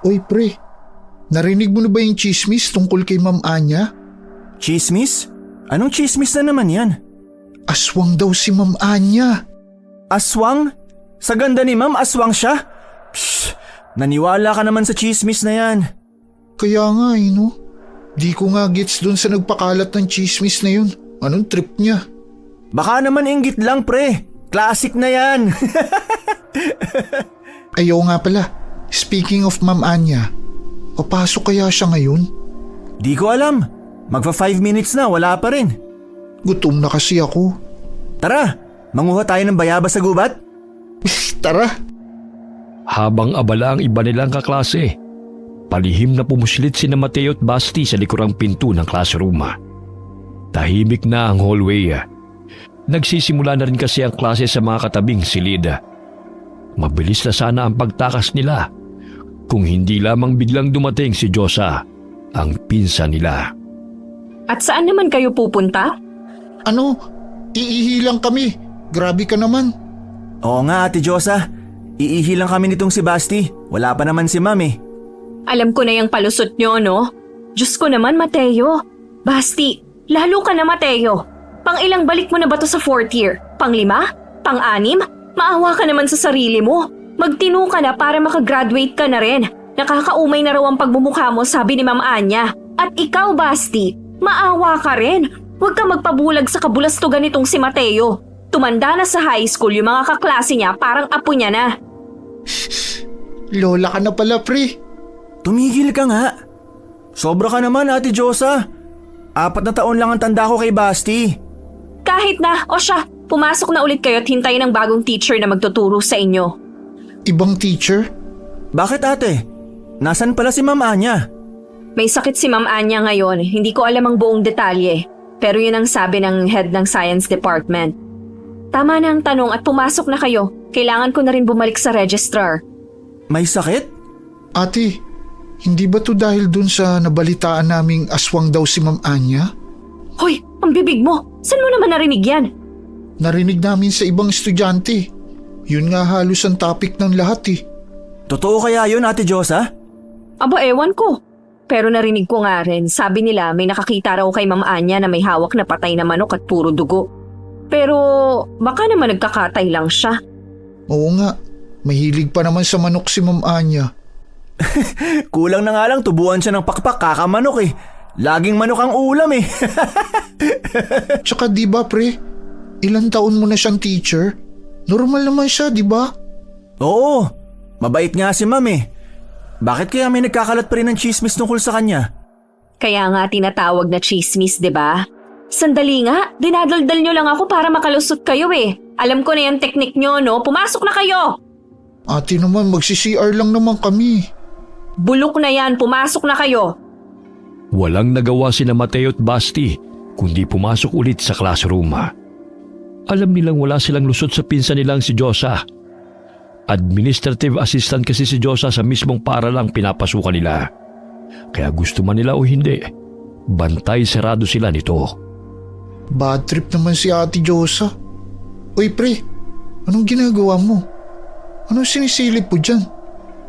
Oy pre, narinig mo na ba yung chismis tungkol kay Ma'am Anya? Chismis? Anong chismis na naman yan? Aswang daw si Ma'am Anya. Aswang? Sa ganda ni ma'am, aswang siya? Psh, naniwala ka naman sa chismis na yan. Kaya nga no? Di ko nga gets dun sa nagpakalat ng chismis na yun. Anong trip niya? Baka naman inggit lang pre. Classic na yan. Ayaw nga pala, speaking of Ma'am Anya, papasok kaya siya ngayon? Di ko alam. Magpa 5 minutes na, wala pa rin. Gutom na kasi ako. Tara, manguha tayo ng bayabas sa gubat. Tara! Habang abala ang iba nilang kaklase, palihim na pumuslit sina Mateo at Basti sa likurang pinto ng classroom. Tahimik na ang hallway. Nagsisimula na rin kasi ang klase sa mga katabing silid. Mabilis na sana ang pagtakas nila kung hindi lamang biglang dumating si Josa, ang pinsan nila. At saan naman kayo pupunta? Ano? Iihi lang kami. Grabe ka naman. Oo nga Ate Josa, iihi lang kami nitong si Basti. Wala pa naman si ma'am eh. Alam ko na yung palusot nyo, no? Diyos ko naman, Mateo. Basti, lalo ka na, Mateo. Pang-ilang balik mo na ba to sa 4th year? Pang-5? Pang-6? Maawa ka naman sa sarili mo. Magtino ka na para makagraduate ka na rin. Nakakaumay na raw ang pagmumukha mo, sabi ni Ma'am Anya. At ikaw, Basti, maawa ka rin. Huwag ka magpabulag sa kabulastugan nitong si Mateo. Tumanda na sa high school yung mga kaklase niya, parang apo niya na. Lola ka na pala, pre. Tumigil ka nga. Sobra ka naman Ate Josa. 4 na taon lang ang tanda ko kay Basti. Kahit na, o siya, pumasok na ulit kayo at hintayin ng bagong teacher na magtuturo sa inyo. Ibang teacher? Bakit ate? Nasaan pala si Ma'am Anya? May sakit si Ma'am Anya ngayon, hindi ko alam ang buong detalye. Pero yun ang sabi ng head ng science department. Tama na ang tanong at pumasok na kayo. Kailangan ko na rin bumalik sa registrar. May sakit? Ate, hindi ba to dahil dun sa nabalitaan naming aswang daw si Ma'am Anya? Hoy, ang bibig mo! Saan mo naman narinig yan? Narinig namin sa ibang estudyante. Yun nga halos ang topic ng lahat eh. Totoo kaya yun Ate Josa? Aba, ewan ko. Pero narinig ko nga rin, sabi nila may nakakita raw kay Ma'am Anya na may hawak na patay na manok at puro dugo. Pero baka naman nagkakatay lang siya. Oo nga, mahilig pa naman sa manok si Ma'am Anya. Kulang na nga lang tubuan siya ng pakpak kakamanok eh. Laging manok ang ulam eh. Tsaka di ba pre, ilang taon mo na siyang teacher? Normal naman siya, di ba? Oo, mabait nga si ma'am eh. Bakit kaya may nagkakalat pa rin ng chismis tungkol sa kanya? Kaya nga tinatawag na chismis, 'di ba? Sandali nga, dinadaldal nyo lang ako para makalusot kayo eh. Alam ko na yung teknik nyo, no? Pumasok na kayo! Ate naman, magsi-CR lang naman kami. Bulok na yan, pumasok na kayo! Walang nagawa sina Mateo at Basti kundi pumasok ulit sa classroom. Alam nilang wala silang lusot sa pinsan nilang si Josa. Administrative assistant kasi si Josa sa mismong paaralang pinapasukan nila. Kaya gusto man nila o hindi, bantay sarado sila nito. Bad trip naman si Ate Josa. Uy pre, anong ginagawa mo? Anong sinisilip mo dyan?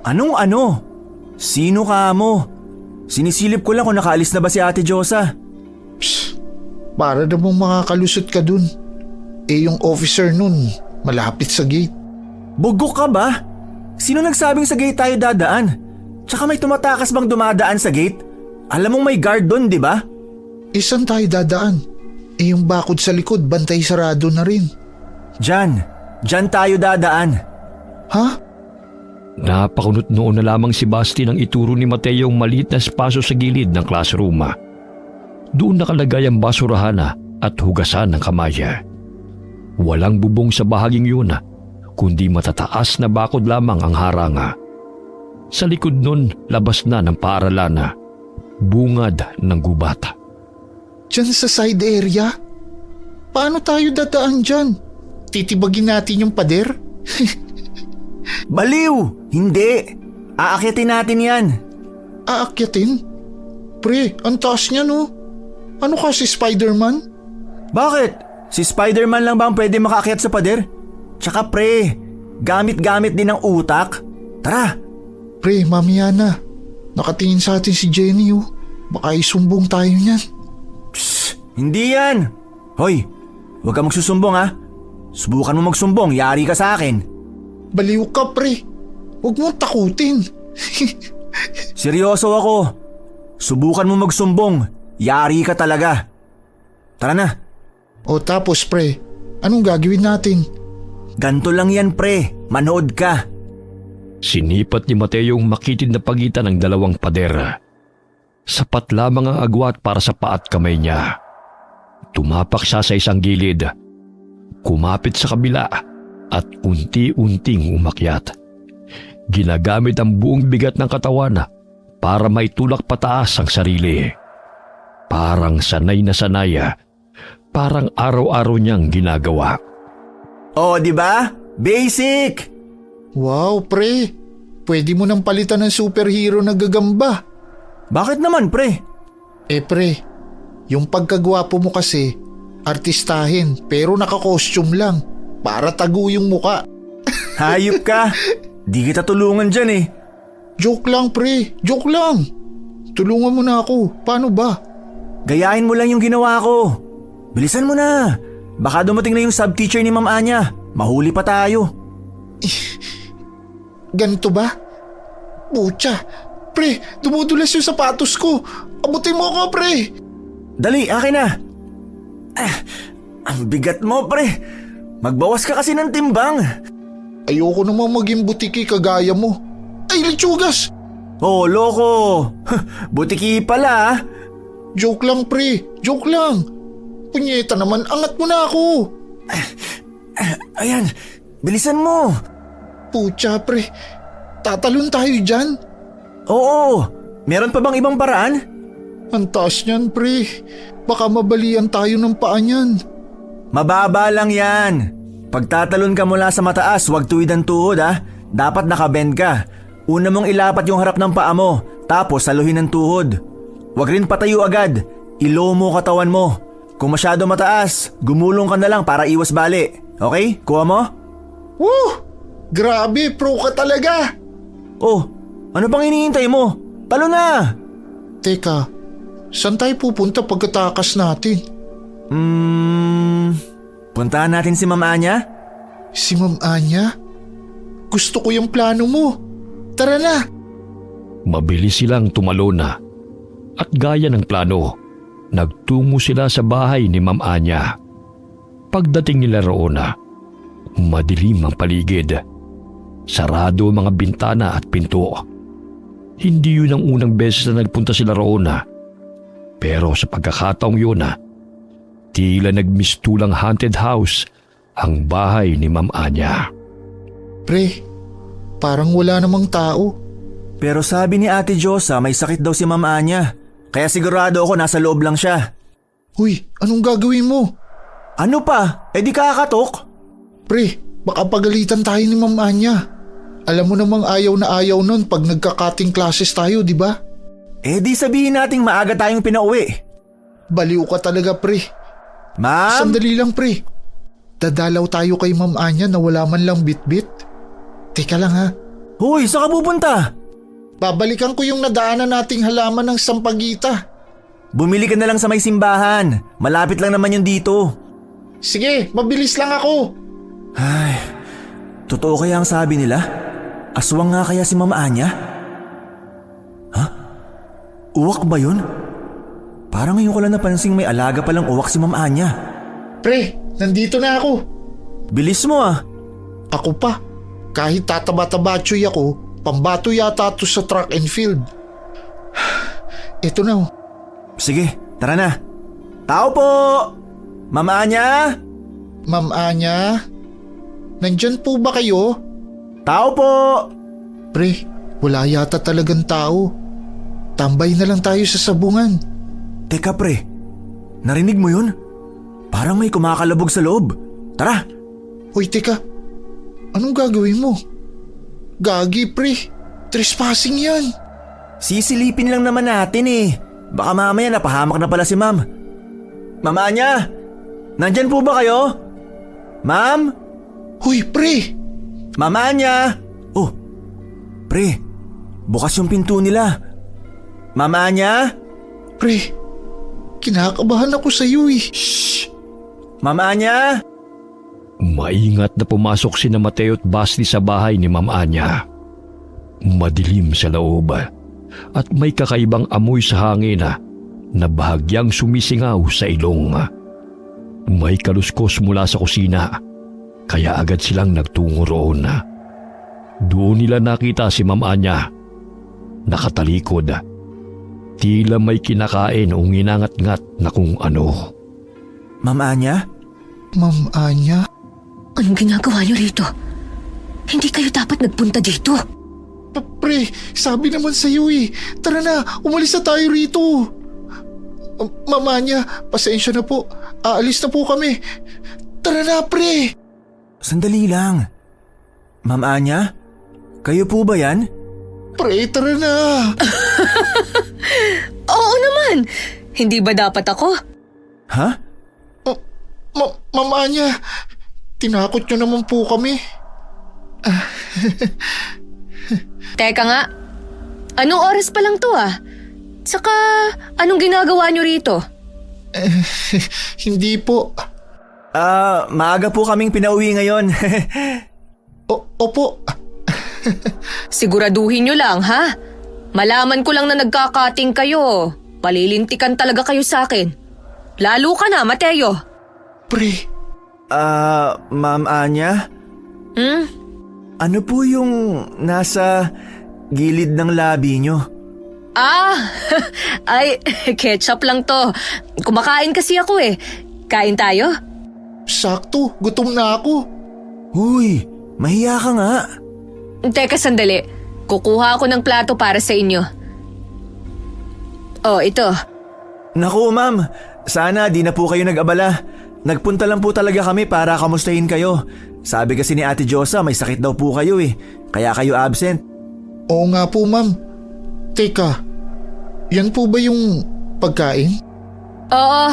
Anong ano? Sino ka mo? Sinisilip ko lang kung nakaalis na ba si Ate Josa. Psst, para namang makakalusot ka dun. Eh yung officer nun, malapit sa gate. Bugok ka ba? Sino nagsabing sa gate tayo dadaan? Tsaka may tumatakas bang dumadaan sa gate? Alam mong may guard doon, di ba? Saan tayo dadaan? Eh yung bakod sa likod, bantay sarado na rin. Diyan tayo dadaan. Ha? Napakunot noon na lamang si Basti nang ituro ni Mateo ang maliit na espaso sa gilid ng classroom. Doon nakalagay ang basurahan at hugasan ng kamay. Walang bubong sa bahaging yun, kundi matataas na bakod lamang ang haranga. Sa likod nun, labas na ng paaralan, bungad ng gubat. Diyan sa side area? Paano tayo dadaan dyan? Titibagin natin yung pader? Baliw! Hindi! Aakyatin natin yan. Aakyatin? Pre, ang taas niya no? Ano ka si Spider-Man? Bakit? Si Spider-Man lang ba ang pwede makaakyat sa pader? Tsaka pre, gamit-gamit din ang utak. Tara, Pre, mamaya na. Nakatingin sa atin si Jenny oh. Baka isumbong tayo niyan. Hindi yan! Hoy, huwag ka magsusumbong ha. Subukan mo magsumbong, yari ka sa akin. Baliw ka pre. Huwag mo takutin. Seryoso ako. Subukan mo magsumbong, yari ka talaga. Tara na. O tapos pre, anong gagawin natin? Ganto lang yan pre, manood ka. Sinipat ni Mateo yung makitid na pagitan ng dalawang pader. Sapat lamang ang agwat para sa paat kamay niya. Tumapak siya sa isang gilid. Kumapit sa kabila at unti-unting umakyat. Ginagamit ang buong bigat ng katawan para maitulak pataas ang sarili. Parang sanay na sanay, parang araw-araw niyang ginagawa. Oh, di ba? Basic! Wow pre, pwede mo nang palitan ng superhero na gagamba. Bakit naman pre? Pre, yung pagkagwapo mo kasi, artistahin pero naka-costume lang para tago yung muka. Hayop ka! Di kita tulungan dyan eh. Joke lang pre, joke lang. Tulungan mo na ako, paano ba? Gayahin mo lang yung ginawa ko. Bilisan mo na. Baka dumating na yung subteacher ni Ma'am Anya. Mahuli pa tayo. Ganito ba? Pucha, pre, dumudulas yung sapatos ko. Abutin mo ako pre. Dali, akin na. Ang bigat mo pre. Magbawas ka kasi ng timbang. Ayoko namang maging butiki kagaya mo. Ay, litsugas! Oh, loko. Butiki pala ah. Joke lang pre, joke lang. Punyeta naman, angat mo na ako. Ayan, bilisan mo. Pucha pre, tatalon tayo dyan. Oo, meron pa bang ibang paraan? Ang taas niyan pre, baka mabalian tayo ng paa niyan. Mababa lang yan. Pagtatalon ka mula sa mataas, huwag tuwid ang tuhod ah. Dapat nakabend ka. Una mong ilapat yung harap ng paa mo, tapos saluhin ang tuhod. Huwag rin patayo agad. I-low mo katawan mo. Kung masyado mataas, gumulong ka na lang para iwas bali. Okay? Kuha mo? Woo! Grabe, pro ka talaga. Oh, ano pang hinihintay mo? Talo na! Teka, saan tayo pupunta pagkatakas natin? Puntahan natin si Ma'am Anya? Si Ma'am Anya? Gusto ko yung plano mo. Tara na! Mabilis silang tumalon na. At gaya ng plano, nagtungo sila sa bahay ni Ma'am Anya. Pagdating nila roon, madilim ang paligid. Sarado ang mga bintana at pinto. Hindi yun ang unang beses na nagpunta sila roon. Pero sa pagkakataong yun, tila nagmistulang haunted house ang bahay ni Ma'am Anya. Pre, parang wala namang tao. Pero sabi ni Ate Josa may sakit daw si Ma'am Anya. Kaya sigurado ako nasa loob lang siya. Uy, anong gagawin mo? Ano pa? Eh di kakatok? Pre, baka pagalitan tayo ni Ma'am Anya. Alam mo namang ayaw na ayaw nun pag nagka-cutting classes tayo, di ba? Eh di sabihin nating maaga tayong pinauwi. Baliw ka talaga, pre. Ma'am? Sandali lang, pre. Dadalaw tayo kay Ma'am Anya na wala man lang bit-bit. Teka lang ha. Hoy, saan ka pupunta? Babalikan ko yung nadaanan nating halaman ng sampagita. Bumili ka na lang sa may simbahan. Malapit lang naman yun dito. Sige, mabilis lang ako. Ay, totoo kaya ang sabi nila? Aswang nga kaya si Ma'am Anya? Ha? Uwak ba yun? Parang ngayon ko lang napansing may alaga palang uwak si Ma'am Anya. Pre, nandito na ako. Bilis mo ah. Ako pa. Kahit tataba-tabatsoy ako, pambato yata to sa track and field. Ito na. Sige, tara na. Tao po! Ma'am Anya? Ma'am Anya? Nandyan po ba kayo? Tao po! Pre, wala yata talagang tao. Tambay na lang tayo sa sabungan. Teka pre, narinig mo yun? Parang may kumakalabog sa loob. Tara! Uy, teka. Anong gagawin mo? Gagi, pre. Trespassing yan. Sisilipin lang naman natin eh. Baka mamaya napahamak na pala si Ma'am. Ma'am Anya? Nandyan po ba kayo? Ma'am? Huy, pre. Ma'am Anya? Oh, pre. Bukas yung pinto nila. Ma'am Anya? Pre, kinakabahan ako sa iyo eh. Ma'am Anya? Maingat na pumasok sina Mateo at Basti sa bahay ni Ma'am Anya. Madilim sa loob at may kakaibang amoy sa hangin na bahagyang sumisingaw sa ilong. May kaluskos mula sa kusina, kaya agad silang nagtungo roon. Doon nila nakita si Ma'am Anya, nakatalikod. Tila may kinakain o nginangat-ngat na kung ano. Ma'am Anya? Ma'am Anya? Anong ginagawa niyo rito? Hindi kayo dapat nagpunta dito. Pre, sabi naman sa iyo eh. Tara na, umalis na tayo rito. Ma'am Anya, pasensya na po. Aalis na po kami. Tara na, pre. Sandali lang. Ma'am Anya? Kayo po ba yan? Pre, tara na. Oo naman! Hindi ba dapat ako? Ha? Ma'am Anya, tinakot niyo naman po kami. Teka nga, anong oras pa lang to Saka, anong ginagawa niyo rito? Hindi po. Maaga po kaming pinauwi ngayon. Opo. Siguraduhin niyo lang, ha? Malaman ko lang na nagkakating kayo. Palilintikan talaga kayo sa akin. Lalo ka na, Mateo. Pre. Ma'am Anya? Ano po yung nasa gilid ng labi nyo? Ay, ketchup lang to. Kumakain kasi ako Kain tayo? Sakto, gutom na ako. Uy, mahiya ka nga. Teka sandali. Kukuha ako ng plato para sa inyo. Oh, ito. Naku ma'am, sana di na po kayo nag-abala. Nagpunta lang po talaga kami para kamustahin kayo. Sabi kasi ni Ate Josa may sakit daw po kayo kaya kayo absent. Oo nga po, ma'am. Teka, yan po ba yung pagkain? Oo,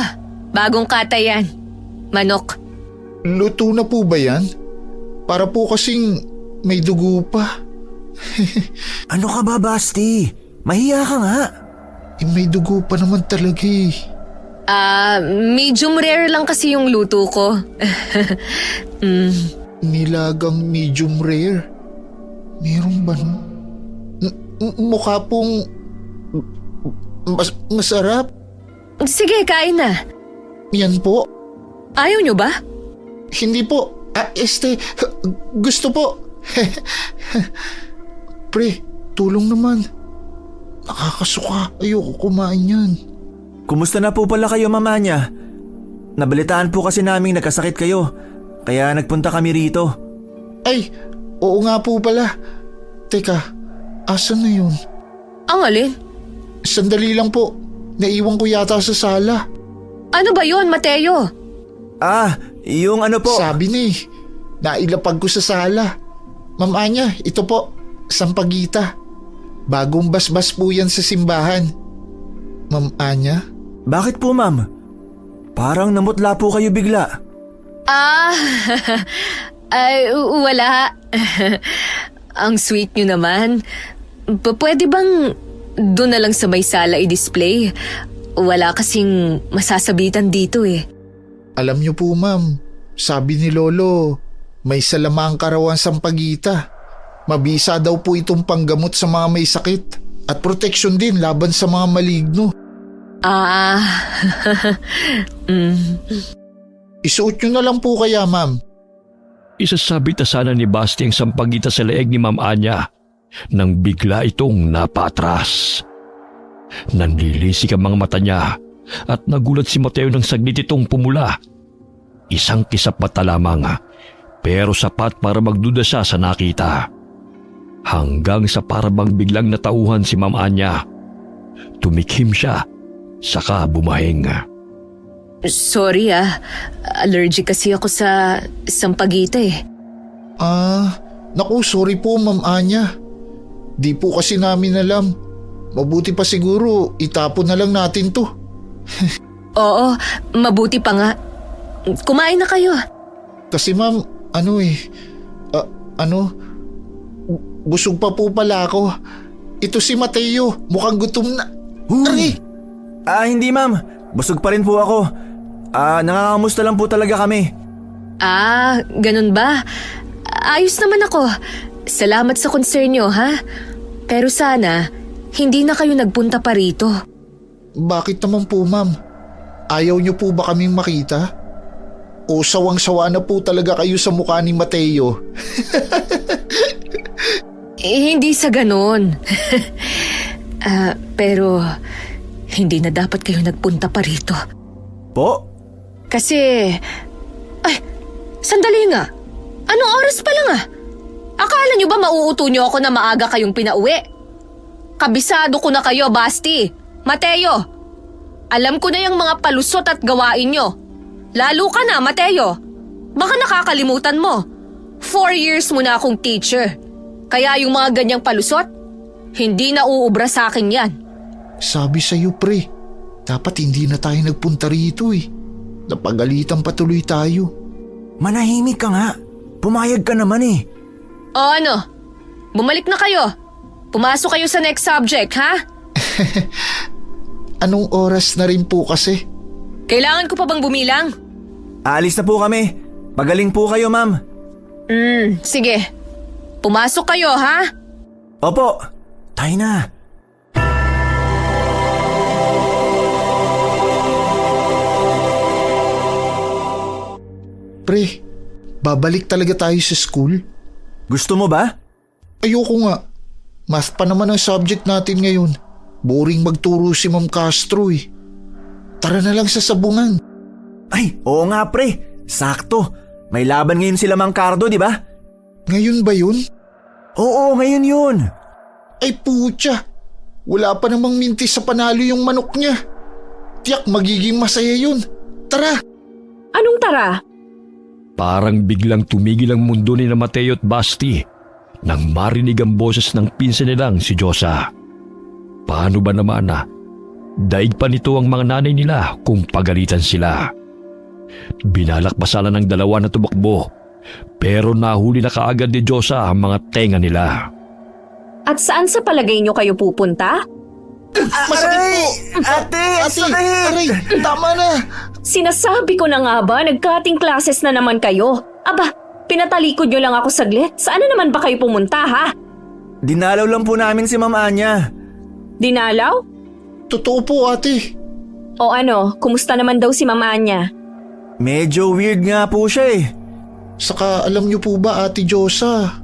bagong kata yan. Manok. Luto na po ba yan? Para po kasing may dugo pa. Ano ka ba, Basti? Mahiya ka nga. May dugo pa naman talaga Medium rare lang kasi yung luto ko. Nilagang medium rare? Meron ba no? Mukha pong masarap. Sige, kain na. Yan po. Ayaw nyo ba? Hindi po. Gusto po. Pre, tulong naman. Nakakasuka. Ayoko kumain yan. Kumusta na po pala kayo, Ma'am Anya? Nabalitaan po kasi naming nagkasakit kayo. Kaya nagpunta kami rito. Ay, oo nga po pala. Teka, asan na yun? Ang alin? Sandali lang po. Naiwan ko yata sa sala. Ano ba yon, Mateo? Yung ano po. Sabi na nailapag ko sa sala. Ma'am Anya, ito po, sampagita. Bagong basbas po yan sa simbahan. Ma'am Anya? Bakit po, ma'am? Parang namutla po kayo bigla. Ay, wala. Ang sweet nyo naman. Pwede bang doon na lang sa may sala i-display? Wala kasing masasabitan dito Alam niyo po, ma'am, sabi ni Lolo, may salamang karawan sampagita. Mabisa daw po itong panggamot sa mga may sakit at proteksyon din laban sa mga maligno. Isuot nyo na lang po kaya, ma'am. Isasabit na sana ni Basti ang sampagita sa leeg ni Ma'am Anya nang bigla itong napatras. Nanlilisik ang mga mata niya at nagulat si Mateo nang saglit itong pumula. Isang kisap mata lamang pero sapat para magduda siya sa nakita. Hanggang sa parabang biglang natauhan si Ma'am Anya. Tumikhim siya, saka bumahing. Sorry allergic kasi ako sa sampagita Naku, sorry po, Ma'am Anya. Di po kasi namin alam. Mabuti pa siguro itapon na lang natin to. Oo, mabuti pa nga. Kumain na kayo. Kasi ma'am, busog pa po pala ako. Ito si Mateo, mukhang gutom na. Aray! Hindi ma'am. Busog pa rin po ako. Nangangamusta lang po talaga kami. Ganun ba? Ayos naman ako. Salamat sa concern nyo, ha? Pero sana, hindi na kayo nagpunta pa rito. Bakit naman po, ma'am? Ayaw niyo po ba kaming makita? O sawang-sawa na po talaga kayo sa mukha ni Mateo? Hindi sa ganon. Pero, hindi na dapat kayo nagpunta pa rito. Po? Kasi, sandali nga. Anong oras pa lang Akala nyo ba mauuto nyo ako na maaga kayong pinauwi? Kabisado ko na kayo, Basti. Mateo, alam ko na yung mga palusot at gawain nyo. Lalo ka na, Mateo. Baka nakakalimutan mo. 4 years mo na akong teacher. Kaya yung mga ganyang palusot, hindi na uubra sa akin yan. Sabi sa'yo, pre. Dapat hindi na tayo nagpunta rito eh. Napagalitan patuloy tayo. Manahimik ka nga. Pumayag ka naman eh. O ano? Bumalik na kayo. Pumasok kayo sa next subject, ha? Anong oras na rin po kasi? Kailangan ko pa bang bumilang? Aalis na po kami. Pagaling po kayo, ma'am. Sige. Pumasok kayo, ha? Opo. Tayo na. Pre, babalik talaga tayo sa school? Gusto mo ba? Ayoko nga. Math pa naman ang subject natin ngayon. Boring magturo si Ma'am Castro eh. Tara na lang sa sabungan. Ay, oo nga pre. Sakto. May laban ngayon sila Mang Cardo, di ba? Ngayon ba yun? Oo, ngayon yun. Ay putya. Wala pa namang mintis sa panalo yung manok niya. Tiyak magiging masaya yun. Tara. Anong tara? Parang biglang tumigil ang mundo ni na Mateo at Basti nang marinig ang boses ng pinsan nilang si Josa. Paano ba naman daig pa nito ang mga nanay nila kung pagalitan sila. Binalak pa sana ng dalawa na tumakbo pero nahuli na kaagad ni Josa ang mga tenga nila. At saan sa palagay nyo kayo pupunta? Masakit po. Ate, sakit! Aray, tama na. Sinasabi ko na nga ba, nag-cutting classes na naman kayo. Aba, pinatalikod nyo lang ako saglit. Saan na naman ba kayo pumunta, ha? Dinalaw lang po namin si Ma'am Anya. Dinalaw? Totoo po ate. O ano, kumusta naman daw si Ma'am Anya? Medyo weird nga po siya eh. Saka alam niyo po ba ate Josa,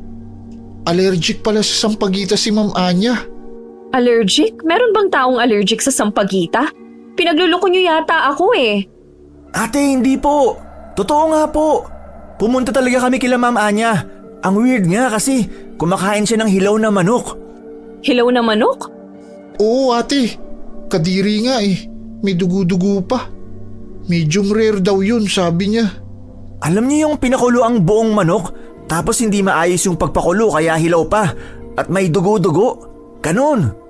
allergic pala sa sampagita si Ma'am Anya. Allergic? Meron bang taong allergic sa sampagita? Pinagluloko nyo yata ako eh. Ate, hindi po. Totoo nga po. Pumunta talaga kami kila Ma'am Anya. Ang weird nga kasi kumakain siya ng hilaw na manok. Hilaw na manok? Oo ate, kadiri nga eh. May dugo-dugo pa. Medium rare daw yun sabi niya. Alam niyo yung pinakulo ang buong manok tapos hindi maayos yung pagpakulo kaya hilaw pa at may dugo-dugo. Ganon.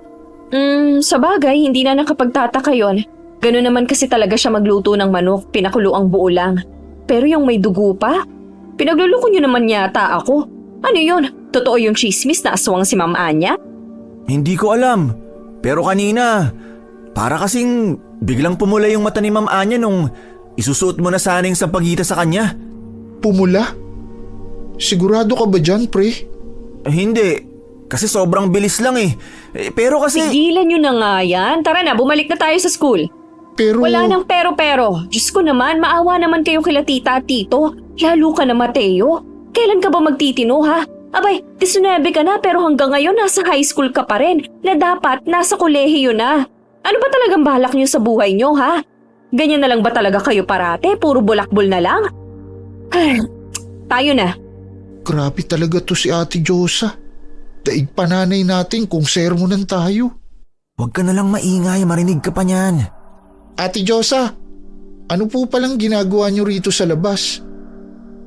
Sa bagay, hindi na nakapagtataka yun. Ganun naman kasi talaga siya magluto ng manok, pinakulo ang buo lang. Pero yung may dugo pa? Pinagluloko nyo naman yata ako. Ano yun? Totoo yung chismis na aswang si Ma'am Anya? Hindi ko alam. Pero kanina, para kasing biglang pumula yung mata ni Ma'am Anya nung isusuot mo na sana yung sampagita sa kanya. Pumula? Sigurado ka ba dyan pre? Hindi. Kasi sobrang bilis lang eh. Pero kasi… Tigilan nyo na nga yan. Tara na, bumalik na tayo sa school. Pero… Wala nang pero-pero. Diyos ko naman, maawa naman kayo kila tita at tito. Lalo ka na, Mateo. Kailan ka ba magtitino, ha? Abay, 19 ka na pero hanggang ngayon nasa high school ka pa rin na dapat nasa kolehiyo na. Ano ba talagang balak nyo sa buhay nyo, ha? Ganyan na lang ba talaga kayo parate? Puro bulakbol na lang? Tayo na. Grabe talaga to si ate Josa. Daig pananay natin kung sermonan tayo. Huwag ka na lang maingay, marinig ka pa niyan. Ate Josa, ano po palang ginagawa niyo rito sa labas?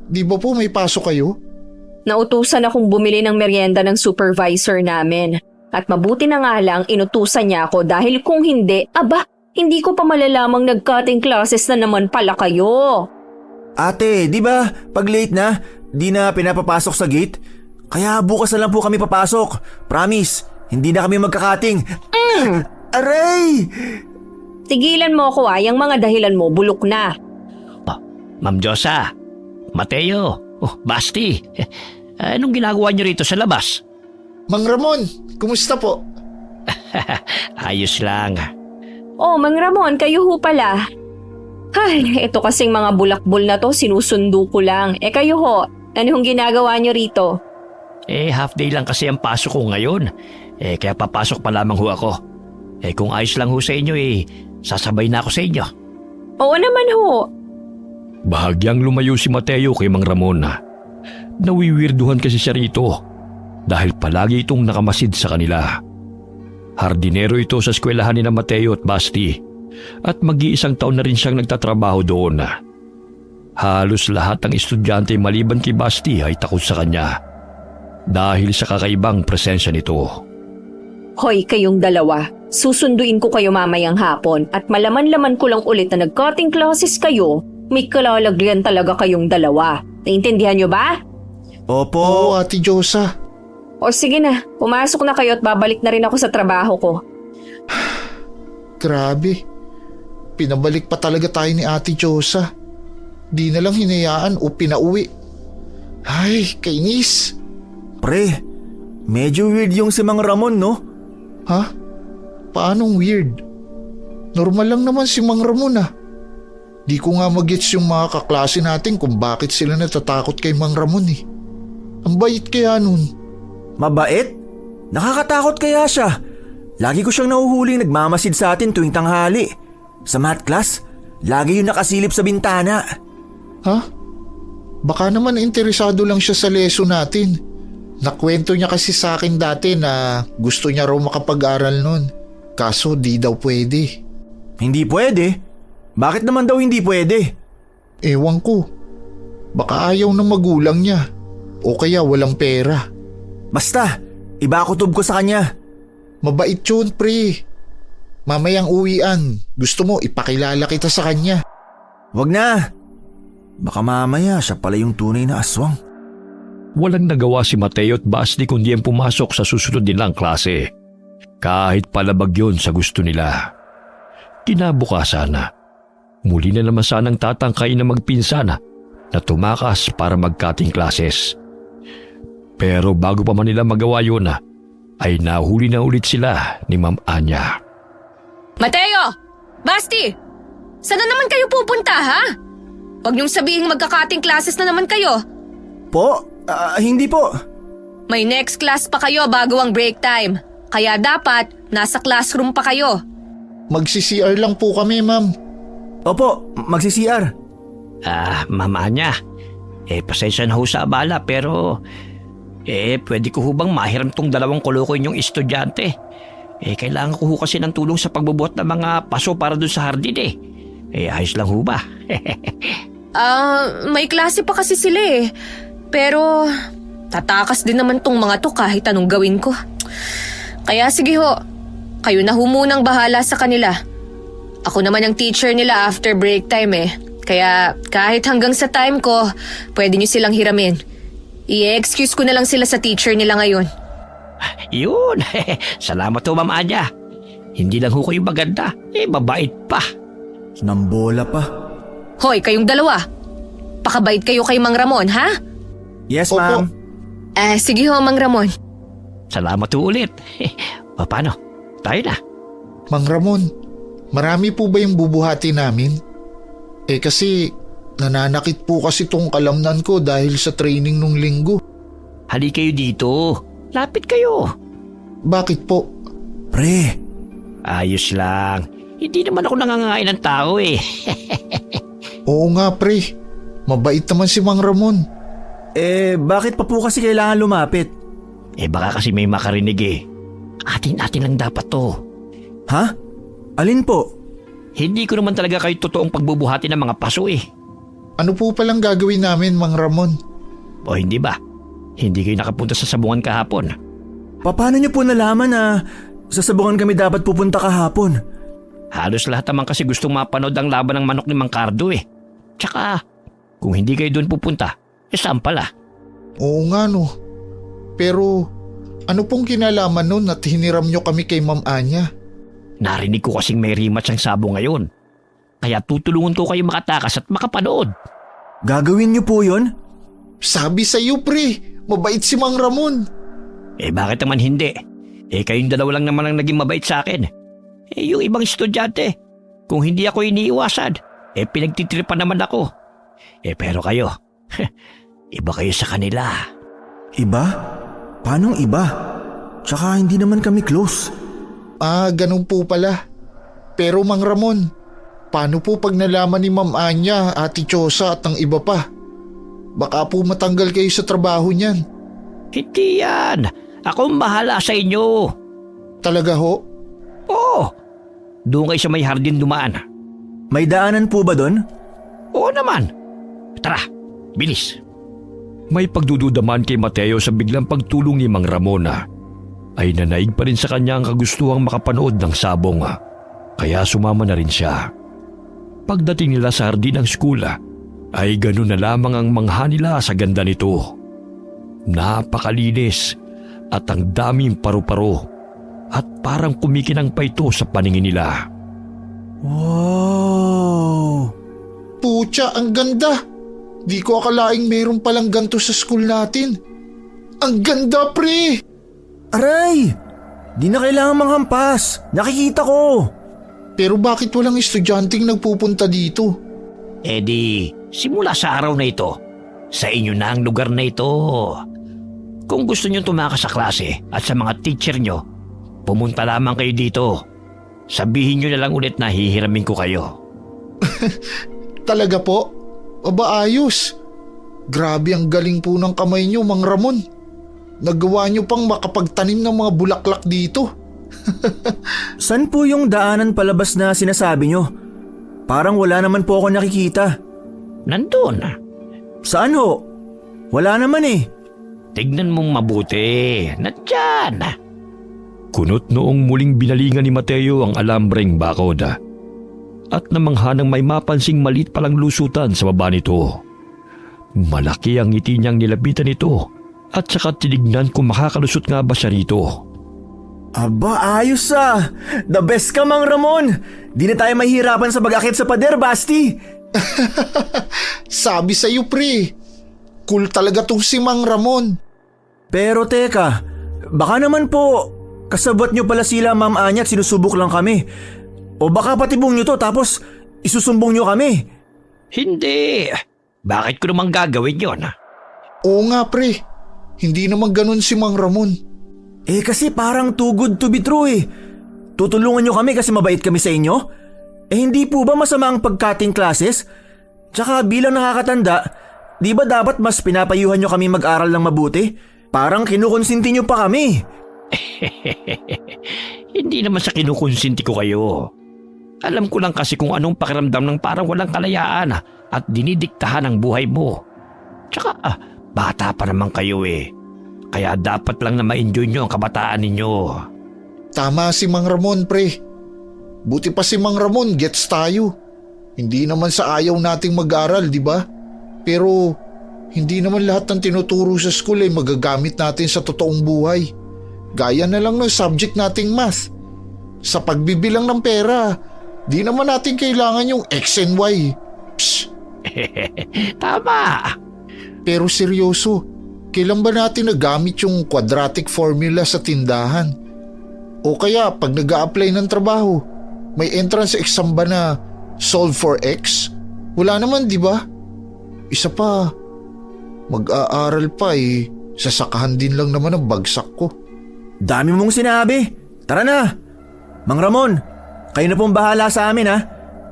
Di ba po may pasok kayo? Nautusan akong bumili ng merienda ng supervisor namin. At mabuti na nga lang inutusan niya ako dahil kung hindi, aba, hindi ko pa malalamang nag-cutting classes na naman pala kayo. Ate, di ba pag late na, di na pinapapasok sa gate? Kaya bukas na lang po kami papasok. Promise, Hindi na kami magkakating. Aray! Tigilan mo ako yung mga dahilan mo, bulok na. Ma'am Josa, Mateo, Basti, anong ginagawa niyo rito sa labas? Mang Ramon, kumusta po? Ayos lang. Oh, Mang Ramon, kayo ho pala. Ay, ito kasing mga bulakbol na to, sinusundo ko lang. Kayo ho, ano hong ginagawa niyo rito? Half day lang kasi ang pasok ko ngayon. Kaya papasok pa lamang ho ako. Kung ayos lang ho sa inyo sasabay na ako sa inyo. Oo naman ho. Bahagyang lumayo si Mateo kay Mang Ramon. Nawiwirduhan kasi siya rito dahil palagi itong nakamasid sa kanila. Hardinero ito sa eskwelahan ni na Mateo at Basti at mag-iisang taon na rin siyang nagtatrabaho doon. Halos lahat ng estudyante maliban kay Basti ay takot sa kanya dahil sa kakaibang presensya nito. Hoy, kayong dalawa. Susunduin ko kayo mamayang hapon at malaman-laman ko lang ulit na nag-cutting classes kayo. May kalalagyan talaga kayong dalawa. Naintindihan nyo ba? Opo. Oo, Ate Josa. O sige na, pumasok na kayo at babalik na rin ako sa trabaho ko. Grabe. Pinabalik pa talaga tayo ni Ate Josa. Di na lang hinayaan o pinauwi. Ay, kainis. Pre, medyo weird yung si Mang Ramon, no? Ha? Paanong weird? Normal lang naman si Mang Ramon ah. Di ko nga magets yung mga kaklase natin kung bakit sila natatakot kay Mang Ramon eh. Ang bait kaya nun. Mabait? Nakakatakot kaya siya. Lagi ko siyang nahuhuling nagmamasid sa atin tuwing tanghali. Sa math class, lagi yung nakasilip sa bintana. Ha? Baka naman interesado lang siya sa lesson natin. Nakwento niya kasi sa akin dati na gusto niya raw makapag-aral nun. Kaso di daw pwede. Hindi pwede? Bakit naman daw hindi pwede? Ewan ko. Baka ayaw ng magulang niya. O kaya walang pera. Basta, ibakutob ko sa kanya. Mabait yun, pre. Mamayang uwian. Gusto mo ipakilala kita sa kanya. Wag na. Baka mamaya siya pala yung tunay na aswang. Walang nagawa si Mateo at Basti kundi ang pumasok sa susunod nilang klase. Kahit palabag yun sa gusto nila. Kinabukasan, muli na naman sanang tatangkay na magpinsan na tumakas para mag-cutting classes. Pero bago pa man nila magawa yun, ay nahuli na ulit sila ni Ma'am Anya. Mateo! Basti! Saan na naman kayo pupunta, ha? Huwag niyong sabihin magka-cutting classes na naman kayo. Po? Hindi po. May next class pa kayo bago ang break time. Kaya dapat nasa classroom pa kayo. Magsi-CR lang po kami, ma'am. Opo, magsi-CR. Ma'am Anya, pasensya na ho sa abala pero pwede ko hubang mahiram tong dalawang koloko inyong estudyante. Kailangan ko ho kasi ng tulong sa pagbubuhat ng mga paso para dun sa hardin ayos lang ho ba? May klase pa kasi sila eh. Pero tatakas din naman tong mga to kahit anong gawin ko. Kaya sige ho, kayo na ho munang bahala sa kanila. Ako naman ang teacher nila after break time eh. Kaya kahit hanggang sa time ko, pwede nyo silang hiramin. I-excuse ko na lang sila sa teacher nila ngayon. Yun, salamat ho Ma'am Anya. Hindi lang ho kayo maganda, mabait pa. Nambola pa. Hoy, kayong dalawa. Pakabait kayo kay Mang Ramon, ha? Yes, Opo. ma'am. Sige ho, Mang Ramon. Salamat ho ulit. Paano? Tayo na. Mang Ramon, marami po ba yung bubuhati namin? Kasi nananakit po kasi tong kalamnan ko dahil sa training nung linggo. Hali kayo dito. Lapit kayo. Bakit po? Pre, Ayos lang. Hindi naman ako nangangain ng tao Oo nga pre, mabait naman si Mang Ramon. bakit pa po kasi kailangan lumapit? Baka kasi may makarinig Atin-atin lang dapat to. Ha? Alin po? Hindi ko naman talaga kayo totoong pagbubuhati ng mga paso Ano po palang gagawin namin, Mang Ramon? O hindi ba? Hindi kayo nakapunta sa sabungan kahapon. Paano niyo po nalaman na sa sabungan kami dapat pupunta kahapon? Halos lahat naman kasi gustong mapanood ang laban ng manok ni Mang Cardo Tsaka, kung hindi kayo doon pupunta, saan pala? Oo nga no. Pero Ano pong kinalaman nun at hiniram nyo kami kay Ma'am Anya? Narinig ko kasing may rematch ang Sabong ngayon. Kaya tutulungan ko kayo makatakas at makapanood. Gagawin niyo po yun? Sabi sa iyo pre, mabait si Mang Ramon. Bakit naman hindi? Kayong dalawa lang naman ang naging mabait sa akin. Yung ibang estudyante, kung hindi ako iniiwasan, pinagtitripan naman ako. Pero kayo, iba kayo sa kanila. Iba? Paanong iba? Tsaka hindi naman kami close. Ganun po pala. Pero Mang Ramon, paano po pag nalaman ni Ma'am Anya, Ate Chosa at ang iba pa? Baka po matanggal kayo sa trabaho niyan. Hindi yan. Ako bahala sa inyo. Talaga ho? Oo. Doon kayo sa may hardin dumaan. May daanan po ba doon? Oo naman. Tara, bilis. May pagdududaman kay Mateo sa biglang pagtulong ni Mang Ramona. Ay nanaig pa rin sa kanya ang kagustuhang makapanood ng Sabong. Kaya sumama na rin siya. Pagdating nila sa hardin ng skula, ay ganun na lamang ang mangha nila sa ganda nito. Napakalinis at ang daming paru-paro at parang kumikinang pa ito sa paningin nila. Wow! Pucha, ang ganda! Di ko akalaing meron palang ganto sa school natin. Ang ganda pre! Aray! Di na kailangan manghampas. Nakikita ko. Pero bakit walang estudyanteng nagpupunta dito? Simula sa araw na ito, sa inyo na ang lugar na ito. Kung gusto nyo tumakas sa klase at sa mga teacher nyo, pumunta lamang kayo dito. Sabihin nyo na lang ulit na hihiramin ko kayo. Talaga po? Aba ayos. Grabe ang galing po ng kamay nyo, Mang Ramon. Nagawa nyo pang makapagtanim ng mga bulaklak dito. San po yung daanan palabas na sinasabi nyo? Parang wala naman po ako nakikita. Nandun. Saan ho? Wala naman eh. Tignan mong mabuti. Nandyan. Kunot noong muling binalingan ni Mateo ang alambreng bakod. At namangha nang may mapansing maliit palang lusutan sa baba nito. Malaki ang ngiti niyang nilapitan nito at saka tinignan kung makakalusot nga ba siya rito. Aba, ayos ah! The best ka, Mang Ramon! Di na tayo mahihirapan sa pag-akit sa pader, Basti! Sabi sa iyo pre, cool talaga tong si Mang Ramon. Pero teka, baka naman po kasabot nyo pala sila Ma'am Anya at sinusubok lang kami. O baka patibong nyo to tapos isusumbong nyo kami. Hindi. Bakit ko naman gagawin yon? Oo nga pre, hindi naman ganun si Mang Ramon. Kasi parang too good to be true eh. Tutulungan nyo kami kasi mabait kami sa inyo? Hindi po ba masama ang pag-cutting classes? Tsaka bilang nakakatanda, di ba dapat mas pinapayuhan nyo kami mag-aral ng mabuti? Parang kinukonsinti nyo pa kami. Hindi naman sa kinukonsinti ko kayo. Alam ko lang kasi kung anong pakiramdam ng parang walang kalayaan at dinidiktahan ang buhay mo. Tsaka bata pa naman kayo eh. Kaya dapat lang na ma-enjoy nyo ang kabataan ninyo. Tama si Mang Ramon pre. Buti pa si Mang Ramon gets tayo. Hindi naman sa ayaw nating mag-aral, di ba? Pero hindi naman lahat ng tinuturo sa school ay magagamit natin sa totoong buhay. Gaya na lang ng subject nating math. Sa pagbibilang ng pera, di naman natin kailangan yung X and Y. Psst. Tama. Pero seryoso, kailan ba natin nagamit yung quadratic formula sa tindahan? O kaya pag nag-a-apply ng trabaho, may entrance exam ba na solve for X? Wala naman, di ba? Isa pa, mag-aaral pa sasakahan din lang naman ang bagsak ko. Dami mong sinabi. Tara na. Mang Ramon, kayo na pong bahala sa amin ha.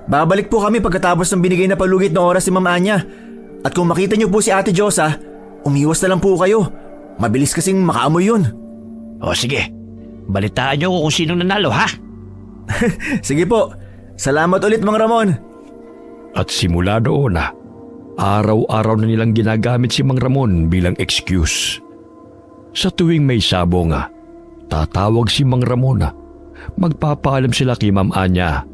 Babalik po kami pagkatapos ng binigay na palugit na oras si Ma'am Anya. At kung makita niyo po si Ate Josa, umiwas na lang po kayo. Mabilis kasing makaamoy yun. O sige, balitaan nyo kung sinong nanalo ha. Sige po. Salamat ulit Mang Ramon. At simula noon araw-araw na nilang ginagamit si Mang Ramon bilang excuse. Sa tuwing may sabong tatawag si Mang Ramon, magpapaalam sila kay Ma'am Anya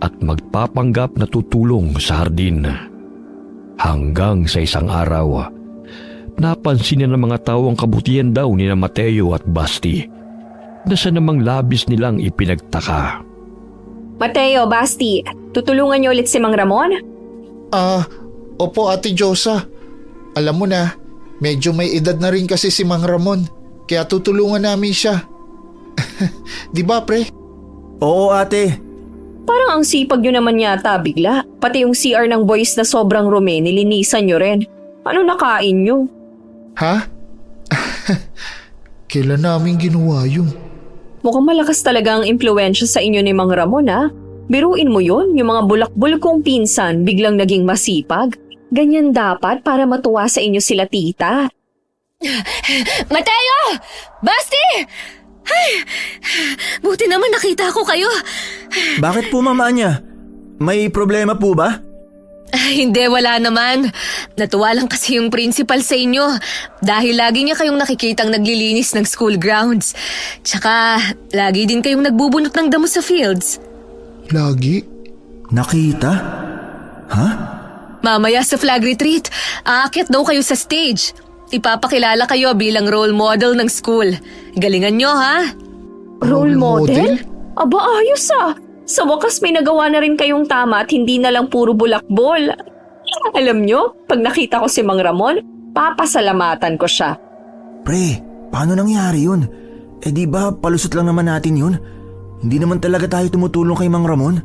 at magpapanggap na tutulong sa hardin. Hanggang sa isang araw, napansin na ng mga tao ang kabutihan daw ni na Mateo at Basti na sa namang labis nilang ipinagtaka. Mateo, Basti, tutulungan niyo ulit si Mang Ramon? Opo Ate Josa. Alam mo na, medyo may edad na rin kasi si Mang Ramon, kaya tutulungan namin siya. Di ba pre? Oo ate. Parang ang sipag niyo naman yata bigla. Pati yung CR ng boys na sobrang rumi, nilinisan niyo rin. Ano nakain niyo? Ha? Kailan namin ginawa yun? Mukhang malakas talaga ang impluensya sa inyo ni Mang Ramon ha. Biruin mo yun, yung mga bulakbul kong pinsan biglang naging masipag. Ganyan dapat para matuwa sa inyo sila tita. Mateo! Basti! Ay, buti naman nakita ko kayo. Bakit po Mama Anya? May problema po ba? Hindi, wala naman. Natuwa lang kasi yung principal sa inyo. Dahil lagi niya kayong nakikitang naglilinis ng school grounds. Tsaka, lagi din kayong nagbubunot ng damo sa fields. Lagi? Nakita? Ha? Mamaya sa flag retreat, aakyat daw kayo sa stage. Ipapakilala kayo bilang role model ng school. Galingan nyo, ha? Role model? model? Aba, ayos ah. Sa wakas may nagawa na rin kayong tama at hindi na lang puro bulakbol. Alam nyo, pag nakita ko si Mang Ramon, papasalamatan ko siya. Pre, paano nangyari yun? Di ba palusot lang naman natin yun? Hindi naman talaga tayo tumutulong kay Mang Ramon?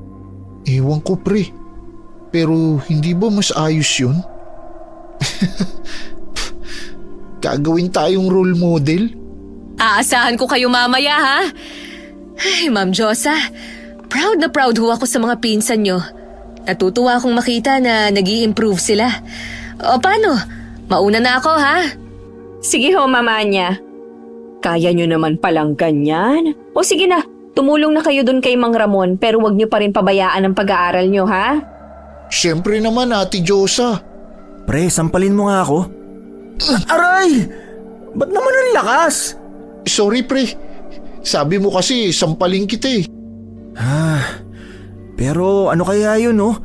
Ewan ko pre. Pero hindi ba mas ayos yun? Gagawin tayong role model? Aasahan ko kayo mamaya, ha? Ay, Ma'am Josa, proud na proud ho ako sa mga pinsan nyo. Natutuwa akong makita na nag-i-improve sila. O paano? Mauna na ako, ha? Sige ho, Mama Anya. Kaya nyo naman palang ganyan. O sige na, tumulong na kayo dun kay Mang Ramon pero wag nyo pa rin pabayaan ang pag-aaral nyo, ha? Siyempre naman Ate Josa. Pre, sampalin mo nga ako. Aray! Ba't naman ang lakas? Sorry pre. Sabi mo kasi sampaling kita eh. Pero ano kaya yun, no?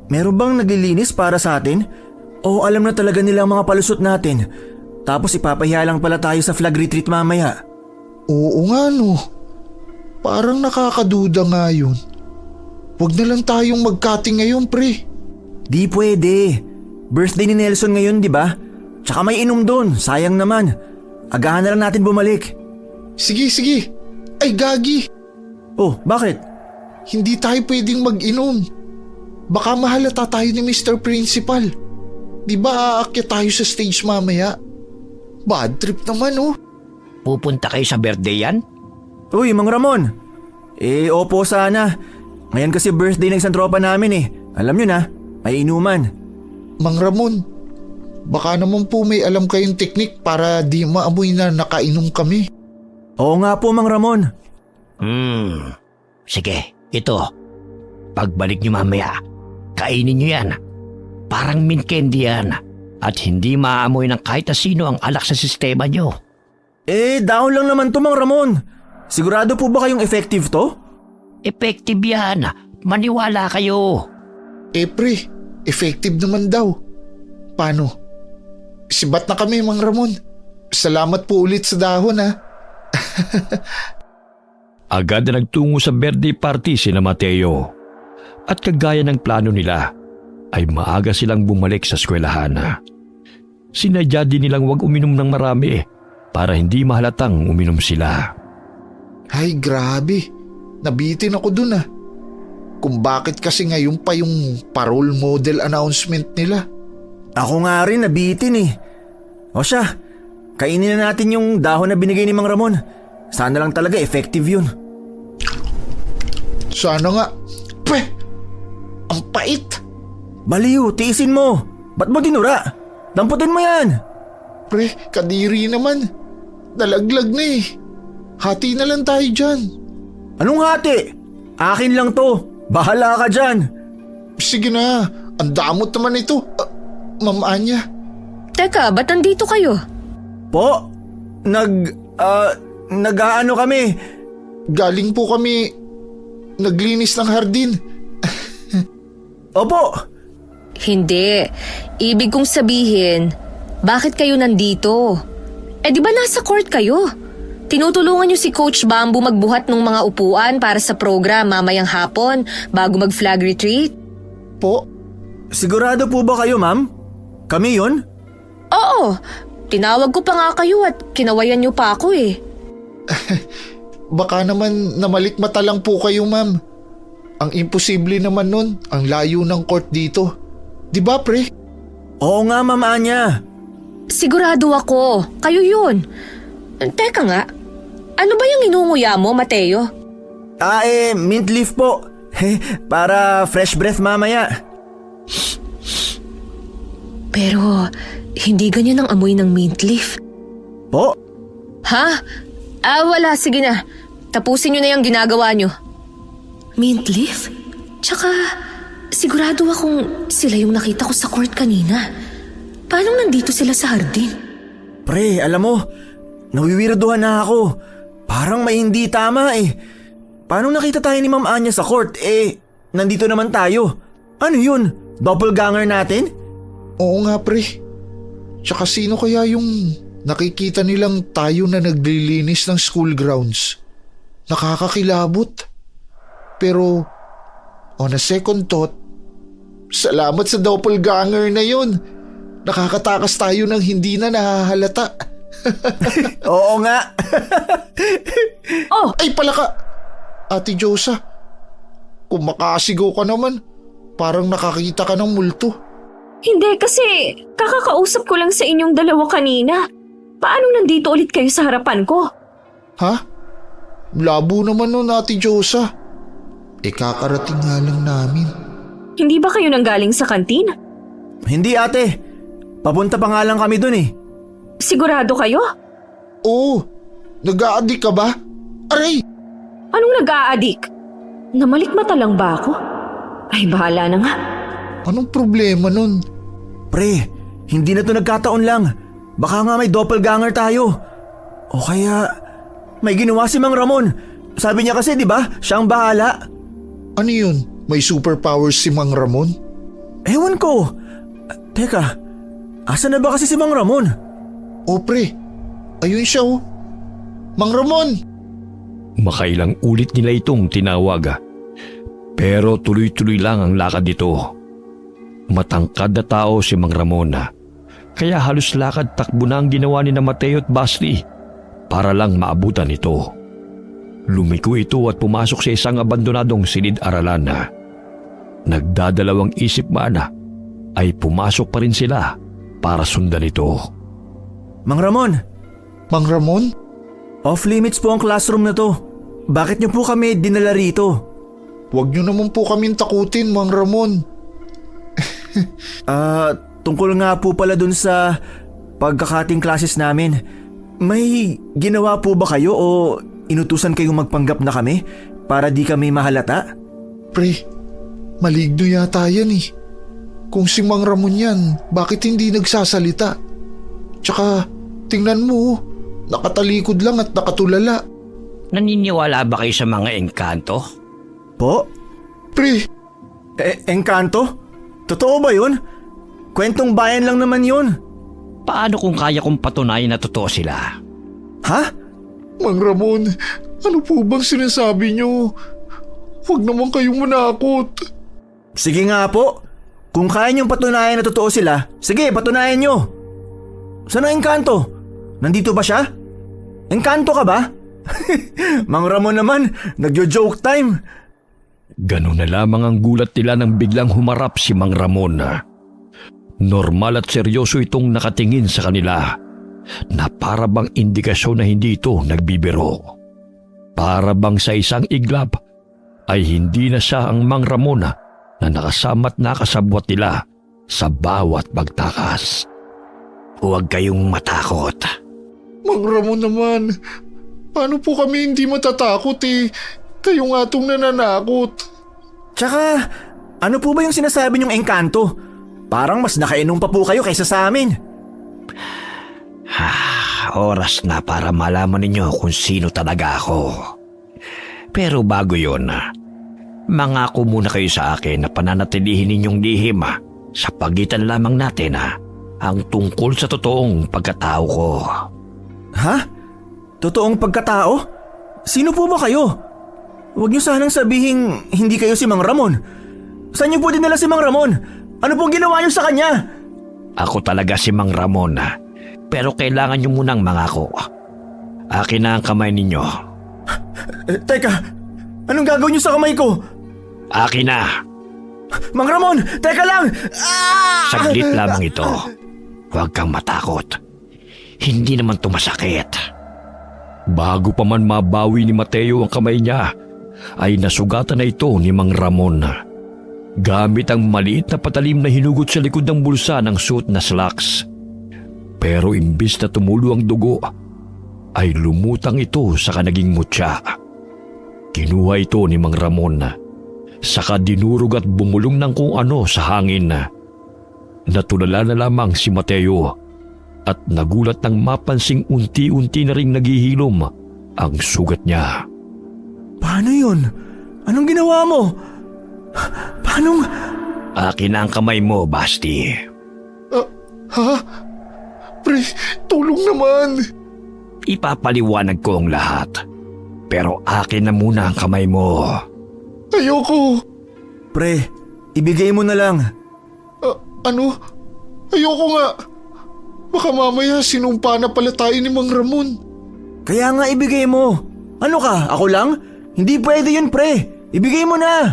Meron bang naglilinis para sa atin? O alam na talaga nila ang mga palusot natin? Tapos ipapahiya lang pala tayo sa flag retreat mamaya. Oo nga no. Parang nakakaduda nga yun. Huwag na lang tayong mag-cutting ngayon pre. Di pwede. Birthday ni Nelson ngayon, di ba? Tsaka may inom doon, sayang naman. Agahan na lang natin bumalik. Sige. Ay gagi. Oh, bakit? Hindi tayo pwedeng mag-inom. Baka mahalata tayo ni Mr. Principal. Di ba aakyat tayo sa stage mamaya? Bad trip naman oh. Pupunta kayo sa birthday yan? Uy, Mang Ramon. Opo sana. Ngayon kasi birthday ng isang tropa namin eh. Alam nyo na, may inuman. Mang Ramon, baka naman po may alam kayong teknik para di maamoy na nakainom kami. Oo nga po, Mang Ramon. Sige, ito. Pagbalik niyo mamaya, kainin niyo yan. Parang mint candy yan. At hindi maamoy ng kahit na sino ang alak sa sistema niyo. Down lang naman to, Mang Ramon. Sigurado po ba kayong effective to? Effective yan. Maniwala kayo. Pre, effective naman daw. Paano? Sibat na kami Mang Ramon. Salamat po ulit sa dahon ha. Agad na nagtungo sa birthday party sina Mateo. At kagaya ng plano nila, ay maaga silang bumalik sa eskwelahan. Sinadya din nilang wag uminom ng marami para hindi mahalatang uminom sila. Ay grabe, nabitin ako dun ah. Kung bakit kasi ngayon pa yung parole model announcement nila. Ako nga rin nabitin eh. O siya, kainin na natin yung dahon na binigay ni Mang Ramon. Sana lang talaga effective yun. Sana nga. Pweh, ang pait. Baliw, tiisin mo. Ba't mo dinura? Damputin mo yan. Pre, kadiri naman. Nalaglag na eh. Hati na lang tayo dyan. Anong hati? Akin lang to. Bahala ka dyan. Sige na, ang damot naman ito. Ma'am Anya. Teka, ba't nandito kayo? Po, nag-aano kami. Galing po kami naglinis ng hardin. Opo. Hindi. Ibig kong sabihin, Bakit kayo nandito? Di ba nasa court kayo? Tinutulungan niyo si Coach Bamboo magbuhat ng mga upuan para sa program mamayang hapon bago mag-flag retreat? Po, Sigurado po ba kayo, ma'am? Kami yun? Oo, tinawag ko pa nga kayo at kinawayan niyo pa ako eh. baka naman namalikmata lang po kayo, ma'am. Ang imposible naman nun, ang layo ng court dito. Di ba, pre? Oo nga, Ma'am Anya. Sigurado ako, kayo yun. Teka nga, ano ba yung inunguya mo, Mateo? Mint leaf po. Para fresh breath mamaya. Pero hindi ganyan ang amoy ng mint leaf. Po? Ha? Wala, sige na. Tapusin niyo na yung ginagawa niyo. Mint leaf? Tsaka, sigurado akong sila yung nakita ko sa court kanina. Paano nandito sila sa hardin? Pre, alam mo, nawiwirduhan na ako. Parang may hindi tama eh. Paano nakita tayo ni Ma'am Anya sa court? Nandito naman tayo. Ano yun? Doppelganger natin? Oo nga, pre. Tsaka sino kaya yung nakikita nilang tayo na naglilinis ng school grounds? Nakakakilabot. Pero, on a second thought, salamat sa doppelganger na yun. Nakakatakas tayo ng hindi na nahahalata. Oo nga. Oh, Ay palaka! Ate Josa, kung makasigaw ka naman, parang nakakita ka ng multo. hindi kasi kakakausap ko lang sa inyong dalawa kanina. Paano nandito ulit kayo sa harapan ko? Ha? Labo naman nun, Ate Josa. Kakarating nga lang namin. Hindi ba kayo nanggaling sa kantin? Hindi ate. Papunta pa nga lang kami dun eh. Sigurado kayo? Oo, nag-a-addict ka ba? Aray! Anong nag-aadik? Namalikmata lang ba ako? Ay, bahala na nga. Anong problema nun? Pre, hindi na to nagkataon lang. Baka nga may doppelganger tayo. O kaya, may ginawa si Mang Ramon. Sabi niya kasi, di ba, siya ang bahala. Ano yun? May superpowers si Mang Ramon? Ewan ko. Teka, asa na ba kasi si Mang Ramon? O pre, ayun siya oh. Mang Ramon! Makailang ulit nila itong tinawag. Pero tuloy-tuloy lang ang lakad nito. Matangkad na tao si Mang Ramon. Kaya halos lakad takbo na ang ginawa ni na Mateo at Basti para lang maabutan ito. Lumiko ito at pumasok sa isang abandonadong silid-aralan. Nagdadalawang isip man ay pumasok pa rin sila para sundan ito. Mang Ramon, Mang Ramon? off-limits po ang classroom na to. Bakit niyo po kami dinala rito? Huwag niyo naman po kaming takutin, Mang Ramon. Tungkol nga po pala dun sa pagkakating classes namin. May ginawa po ba kayo o inutusan kayong magpanggap na kami para di kami mahalata? Pre, maligno yata yan eh. Kung si Mang Ramon yan, bakit hindi nagsasalita? Tsaka, tingnan mo, nakatalikod lang at nakatulala. Naniniwala ba kayo sa mga engkanto? Po? Pre, Engkanto? Totoo ba yun? Kwentong bayan lang naman yun. Paano kung kaya kong patunayan na totoo sila? Ha? Mang Ramon, ano po bang sinasabi niyo? Huwag naman kayong manakot. Sige nga po. Kung kaya niyong patunayan na totoo sila, sige, patunayan niyo. Saan ang engkanto? Nandito ba siya? Engkanto ka ba? Mang Ramon naman, nagjo-joke time. Ganun na lamang ang gulat nila nang biglang humarap si Mang Ramon. Normal at seryoso itong nakatingin sa kanila na para bang indikasyon na hindi ito nagbibiro. Para bang sa isang iglap ay hindi na siya ang Mang Ramon na nakasama't nakasabwat nila sa bawat pagtakas. Huwag kayong matakot. Mang Ramon naman, paano po kami hindi matatakot eh? Kayo nga itong nananakot. Tsaka, ano po ba yung sinasabi niyong engkanto? Parang mas nakainom pa po kayo kaysa sa amin. Oras na para malaman ninyo kung sino talaga ako. Pero bago yun, mangako muna kayo sa akin na pananatilihin ninyong lihim sa pagitan lamang natin ang tungkol sa totoong pagkatao ko. Ha? Totoong pagkatao? Sino po ba kayo? Huwag niyo sanang sabihing hindi kayo si Mang Ramon. Saan niyo po dinala si Mang Ramon? Ano pong ginawa niyo sa kanya? Ako talaga si Mang Ramon, pero kailangan niyo munang mangako. Akin na ang kamay ninyo. Teka, anong gagawin niyo sa kamay ko? Akin na! Mang Ramon, teka lang! Saglit lamang ito. Huwag kang matakot. Hindi naman tumasakit. Bago pa man mabawi ni Mateo ang kamay niya, ay nasugatan na ito ni Mang Ramon. Gamit ang maliit na patalim na hinugot sa likod ng bulsa ng suot na slacks. Pero imbis na tumulo ang dugo, ay lumutang ito sa kanaging mutya. Kinuha ito ni Mang Ramon, saka dinurog at bumulong ng kung ano sa hangin. Natulala na lamang si Mateo at nagulat nang mapansing unti-unti na ring naghihilom ang sugat niya. Paano yun? Anong ginawa mo? Paano? Akin na ang kamay mo, Basti. Ha? Pre, tulong naman. Ipapaliwanag ko ang lahat. Pero akin na muna ang kamay mo. Ayoko. Pre, ibigay mo na lang. Ano? Ayoko nga. Baka mamaya sinumpa na pala tayo ni Mang Ramon. Kaya nga ibigay mo. Ano ka, ako lang? Hindi pwede yun, pre. Ibigay mo na.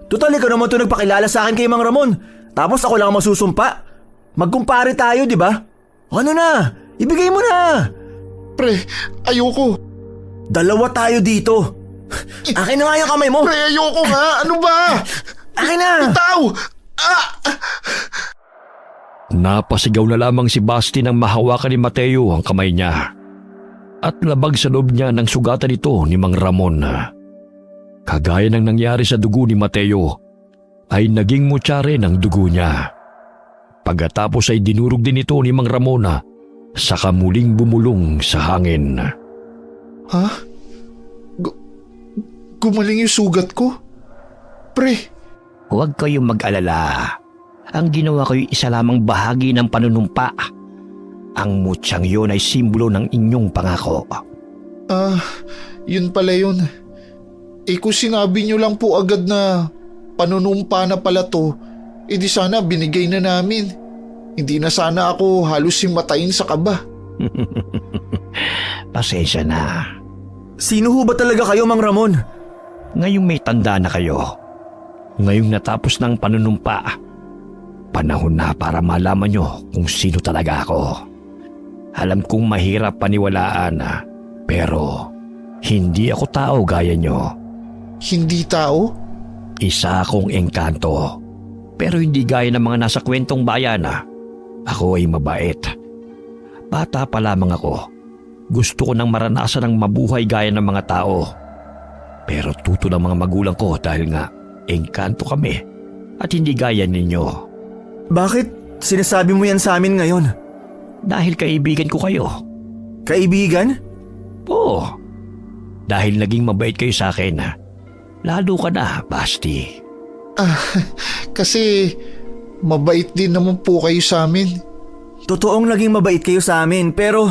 Total, ikaw naman ito nagpakilala sa akin kay Mang Ramon. Tapos ako lang ang masusumpa. Magkumpare tayo, di ba? Ano na? Ibigay mo na. Pre, ayoko. Dalawa tayo dito. Akin na nga yung kamay mo. Pre, ayoko nga. Ano ba? Akin na. Bitaw! Napasigaw na lamang si Basti nang mahawakan ni Mateo ang kamay niya. At labag sa loob niya ng sugatan ito ni Mang Ramon. Kagaya ng nangyari sa dugo ni Mateo, ay naging mutya rin ang dugo niya. Pagkatapos ay dinurog din ito ni Mang Ramon, saka muling bumulong sa hangin. Ha? Gumaling yung sugat ko? Pre, Huwag kayong mag-alala. Ang ginawa ko'y isa lamang bahagi ng panunumpa. Ang mutyang yun ay simbolo ng inyong pangako. yun pala yun. Kung sinabi nyo lang po agad na panunumpa na pala to, di sana binigay na namin. Hindi na sana ako halos himatayin sa kaba. Pasensya na. Sino ho ba talaga kayo, Mang Ramon? Ngayong may tanda na kayo, ngayong natapos ng panunumpa, panahon na para malaman nyo kung sino talaga ako. Alam kong mahirap paniwalaan, pero hindi ako tao gaya nyo. Hindi tao? Isa akong engkanto, pero hindi gaya ng mga nasa kwentong bayan. Ako ay mabait. Bata pa lamang ako. Gusto ko nang maranasan ng mabuhay gaya ng mga tao. Pero tuto ng mga magulang ko dahil nga engkanto kami at hindi gaya ninyo. Bakit sinasabi mo yan sa amin ngayon? Dahil kaibigan ko kayo. Kaibigan? Oo. Dahil naging mabait kayo sa akin. Lalo ka na, Basti. Kasi mabait din naman po kayo sa amin. Totoong naging mabait kayo sa amin, pero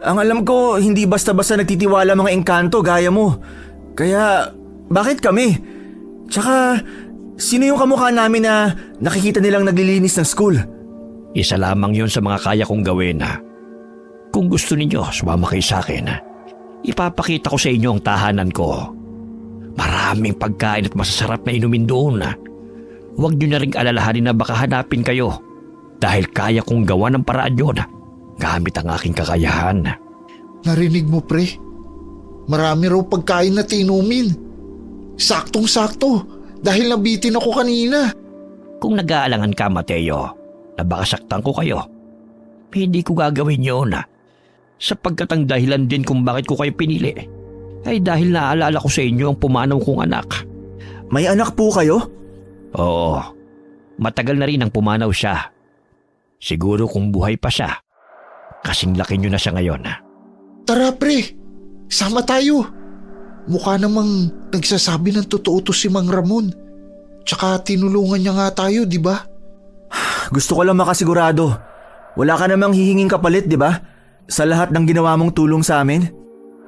ang alam ko hindi basta-basta nagtitiwala mga engkanto gaya mo. Kaya bakit kami? Tsaka sino yung kamukha namin na nakikita nilang naglilinis ng school? Isa lamang yon sa mga kaya kong gawin. Kung gusto ninyo, sumama kayo sa akin. Ipapakita ko sa inyo ang tahanan ko. Maraming pagkain at masasarap na inumin doon. Huwag nyo na rin alalahanin na baka hanapin kayo dahil kaya kong gawa ng paraan yun gamit ang aking kakayahan. Narinig mo, pre? Marami raw pagkain na tinumin. Saktong-sakto dahil nabitin ako kanina. Kung nag-aalangan ka, Mateo, na baka saktan ko kayo, hindi ko gagawin yun. Sapagkat ang dahilan din kung bakit ko kayo pinili ay dahil naalala ko sa inyo ang pumanaw kong anak. May anak po kayo? Oo, matagal na rin ang pumanaw siya. Siguro kung buhay pa siya, kasing laki nyo na siya ngayon. Tara, pre. Sama tayo. Mukha namang nagsasabi ng totoo to si Mang Ramon. Tsaka tinulungan niya nga tayo, di ba? Gusto ko lang makasigurado. Wala ka namang hihinging kapalit, di ba? Sa lahat ng ginawa mong tulong sa amin?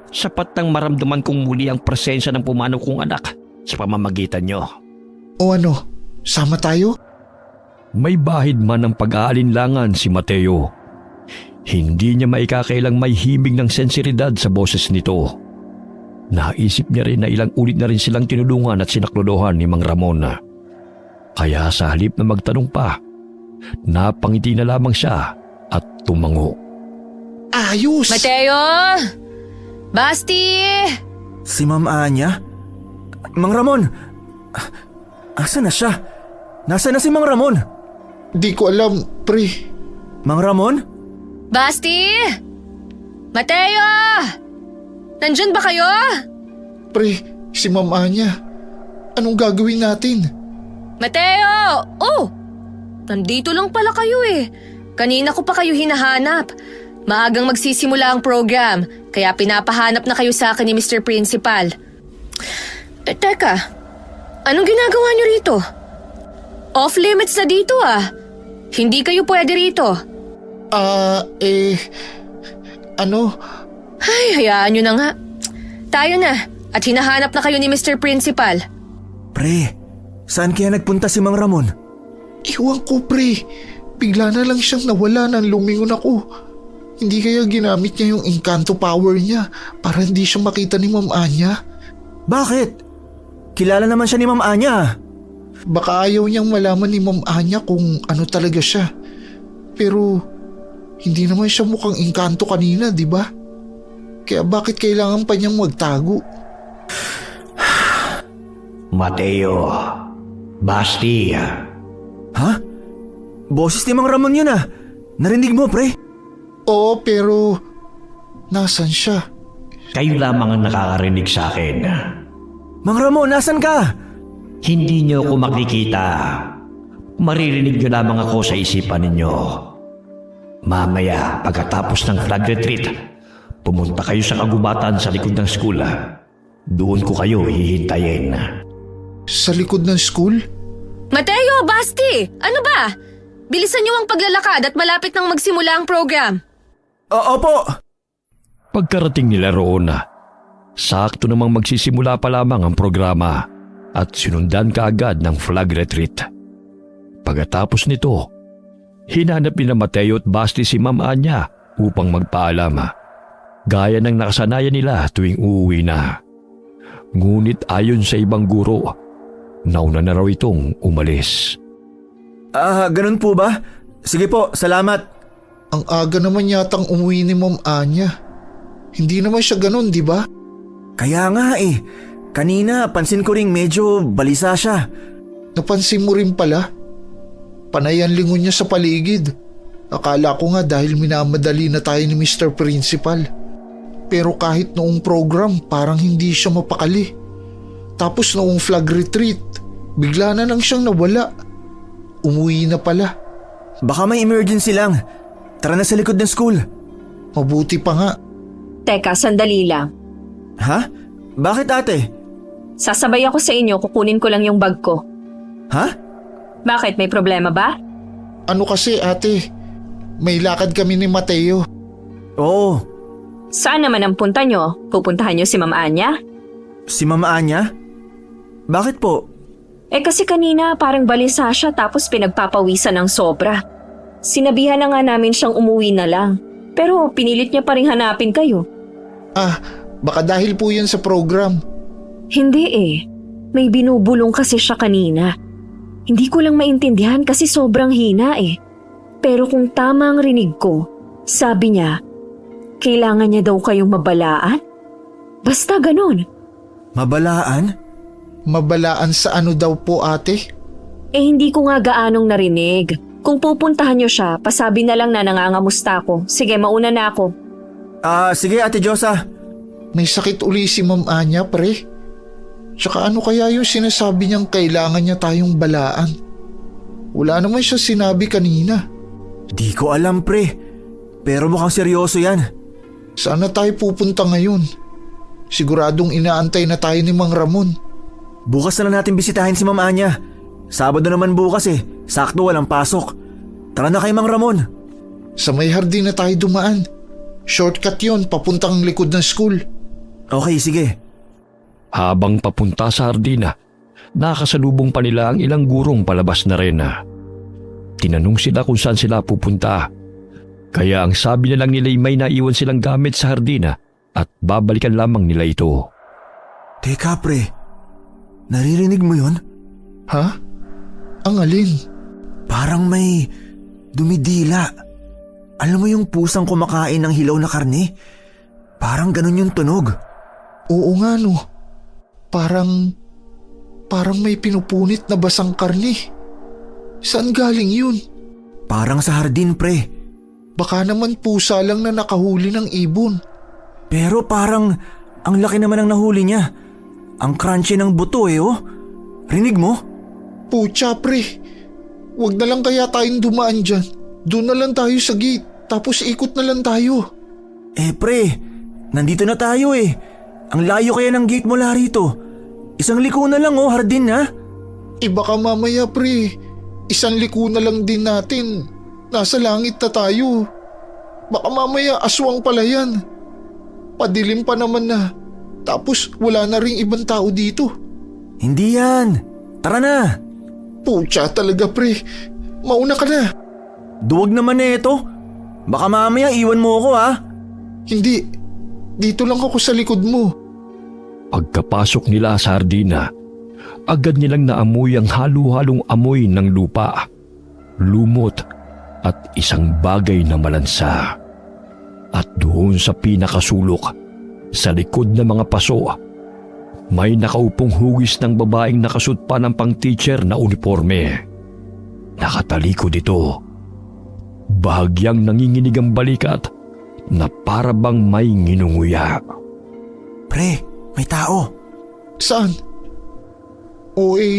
Sapat nang maramdaman kong muli ang presensya ng pumanaw kong anak sa pamamagitan nyo. O ano, sama tayo? May bahid man ng pag-aalinlangan si Mateo. Hindi niya maikakailang may himig ng sensiridad sa boses nito. Naisip niya rin na ilang ulit na rin silang tinulungan at sinaklodohan ni Mang Ramon. Kaya sa halip na magtanong pa, napangiti na lamang siya at tumango. Ayos! Mateo! Basti! Si Ma'am Anya? Mang Ramon! Asa na siya? Nasaan na si Mang Ramon? Di ko alam, pre. Mang Ramon? Basti! Mateo! Nandyan ba kayo? Pre, si Ma'am Anya. Anong gagawin natin? Mateo! Oh! Nandito lang pala kayo eh. Kanina ko pa kayo hinahanap. Maagang magsisimula ang program, kaya pinapahanap na kayo sa akin ni Mr. Principal. Teka, anong ginagawa niyo rito? Off-limits na dito ah. Hindi kayo pwede rito. Ano? Ay, hayaan niyo na nga. Tayo na, at hinahanap na kayo ni Mr. Principal. Pre, saan kaya nagpunta si Mang Ramon? Iwan ko, pre. Bigla na lang siyang nawala nang lumingon ako. Hindi kaya ginamit niya yung Encanto power niya para hindi siya makita ni Ma'am Anya? Bakit? Kilala naman siya ni Ma'am Anya. Baka ayaw niyang malaman ni Ma'am Anya kung ano talaga siya. Pero hindi naman siya mukhang Encanto kanina, di ba? Kaya bakit kailangan pa niyang magtago? Mateo, Basti, Ha? Boses ni Mang Ramon yun ah. Narinig mo, pre? Oo, pero nasan siya? kayo lamang ang nakakarinig sa akin. Mang Ramon, nasan ka? Hindi niyo ako makikita. Maririnig niyo lamang ako sa isipan ninyo. Mamaya, pagkatapos ng flag retreat, pumunta kayo sa kagubatan sa likod ng school. Doon ko kayo hihintayin. Sa likod ng school? Mateo, Basti! Ano ba? Bilisan niyo ang paglalakad at malapit nang magsimula ang program. Opo! Pagkarating nila roon, sakto namang magsisimula pa lamang ang programa at sinundan kaagad ng flag retreat. Pagkatapos nito, hinanap ni Mateo at Basti si Ma'am Anya upang magpaalam. Gaya ng nakasanayan nila tuwing uuwi na. Ngunit ayon sa ibang guro, nauna na raw itong umalis. Ganun po ba? Sige po, salamat. Ang aga naman yatang umuwi ni Ma'am Anya. Hindi naman siya ganun, di ba? Kaya nga eh. Kanina, pansin ko ring medyo balisa siya. Napansin mo rin pala? Panay ang lingon niya sa paligid. Akala ko nga dahil minamadali na tayo ni Mr. Principal. Pero kahit noong program, parang hindi siya mapakali. Tapos noong flag retreat, bigla na lang siyang nawala. Umuwi na pala. Baka may emergency lang. Tara na sa likod ng school. Mabuti pa nga. Teka, sandali lang. Ha? Bakit ate? Sasabay ako sa inyo, kukunin ko lang yung bag ko. Ha? Bakit, may problema ba? Ano kasi ate, may lakad kami ni Mateo. Oo. Saan naman ang punta nyo? Pupuntahan nyo si Ma'am Anya? Si Mama Anya? Bakit po? Kasi kanina parang balisa siya tapos pinagpapawisan ng sobra. Sinabihan na nga namin siyang umuwi na lang. Pero pinilit niya pa rin hanapin kayo. Baka dahil po yan sa program. Hindi May binubulong kasi siya kanina. Hindi ko lang maintindihan kasi sobrang hina Pero kung tama ang rinig ko, sabi niya, kailangan niya daw kayong mabalaan? Basta ganun. Mabalaan? Mabalaan sa ano daw po ate? Hindi ko nga gaanong narinig. Kung pupuntahan niyo siya, pasabi na lang na nangangamusta ako. Sige, mauna na ako. Sige Ate Josa. May sakit uli si Ma'am Anya, pre. Tsaka ano kaya yung sinasabi niyang kailangan niya tayong balaan? Wala naman siya sinabi kanina. Di ko alam pre. Pero mukhang seryoso yan. Saan na tayo pupunta ngayon? Siguradong inaantay na tayo ni Mang Ramon. Bukas na lang natin bisitahin si Ma'am Anya. Sabado naman bukas Sakto walang pasok. Tara na kay Mang Ramon. Sa may hardin na tayo dumaan. Shortcut yon papuntang likod ng school. Okay, sige. Habang papunta sa hardina, nakasalubong pa nila ang ilang gurong palabas na rin. Tinanong sila kung saan sila pupunta. Kaya ang sabi na lang nila ay may naiwan silang gamit sa hardina at babalikan lamang nila ito. Teka pre, naririnig mo yun? Ha? Ang alin? Parang may dumidila. Alam mo yung pusang kumakain ng hilaw na karne? Parang ganun yung tunog. Oo nga no. Parang may pinupunit na basang karne. Saan galing yun? Parang sa hardin pre. Baka naman pusa lang na nakahuli ng ibon. Pero parang ang laki naman ng nahuli niya. Ang crunchy ng buto oh. Rinig mo? Pucha pre, wag na lang kaya tayong dumaan dyan. Doon na lang tayo sa gate, tapos ikot na lang tayo. Pre, nandito na tayo eh. Ang layo kaya ng gate mula rito. Isang liko na lang hardin ha. Baka mamaya pre, isang liko na lang din natin. Nasa langit na tayo. Baka mamaya aswang pala yan. Padilim pa naman na. Tapos wala na ring ibang tao dito. Hindi yan. Tara na. Pucha talaga pre. Mauna ka na. Duwag naman ito. Baka mamaya iwan mo ako ha. Hindi. Dito lang ako sa likod mo. Pagkapasok nila sa hardina, agad nilang naamoy ang halo-halong amoy ng lupa, lumot at isang bagay na malansa. At doon sa pinakasulok, sa likod ng mga paso, may nakaupong hugis ng babaeng nakasuot pa ng pang-teacher na uniforme. Nakatalikod ito. Bahagyang nanginginig ang balikat na para bang may nginunguya. Pre, may tao. Saan?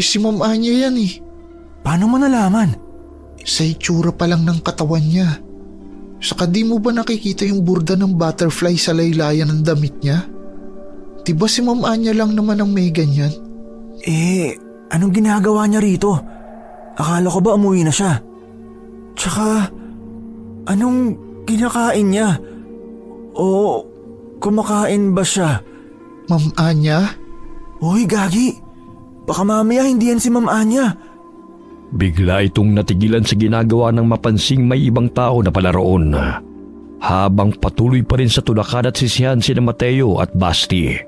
Si Ma'am Anya yan eh. Paano mo nalaman? Sa itsura pa lang ng katawan niya. Saka di mo ba nakikita yung burda ng butterfly sa laylayan ng damit niya? Diba si Ma'am Anya lang naman ang may ganyan? Anong ginagawa niya rito? Akala ko ba umuwi na siya? Tsaka, anong kinakain niya? O kumakain ba siya? Ma'am Anya? Hoy, gagi! Baka mamaya hindi yan si Ma'am Anya. Bigla itong natigilan sa ginagawa ng mapansing may ibang tao na pala roon. Habang patuloy pa rin sa tulakan at sisihan sina Mateo at Basti.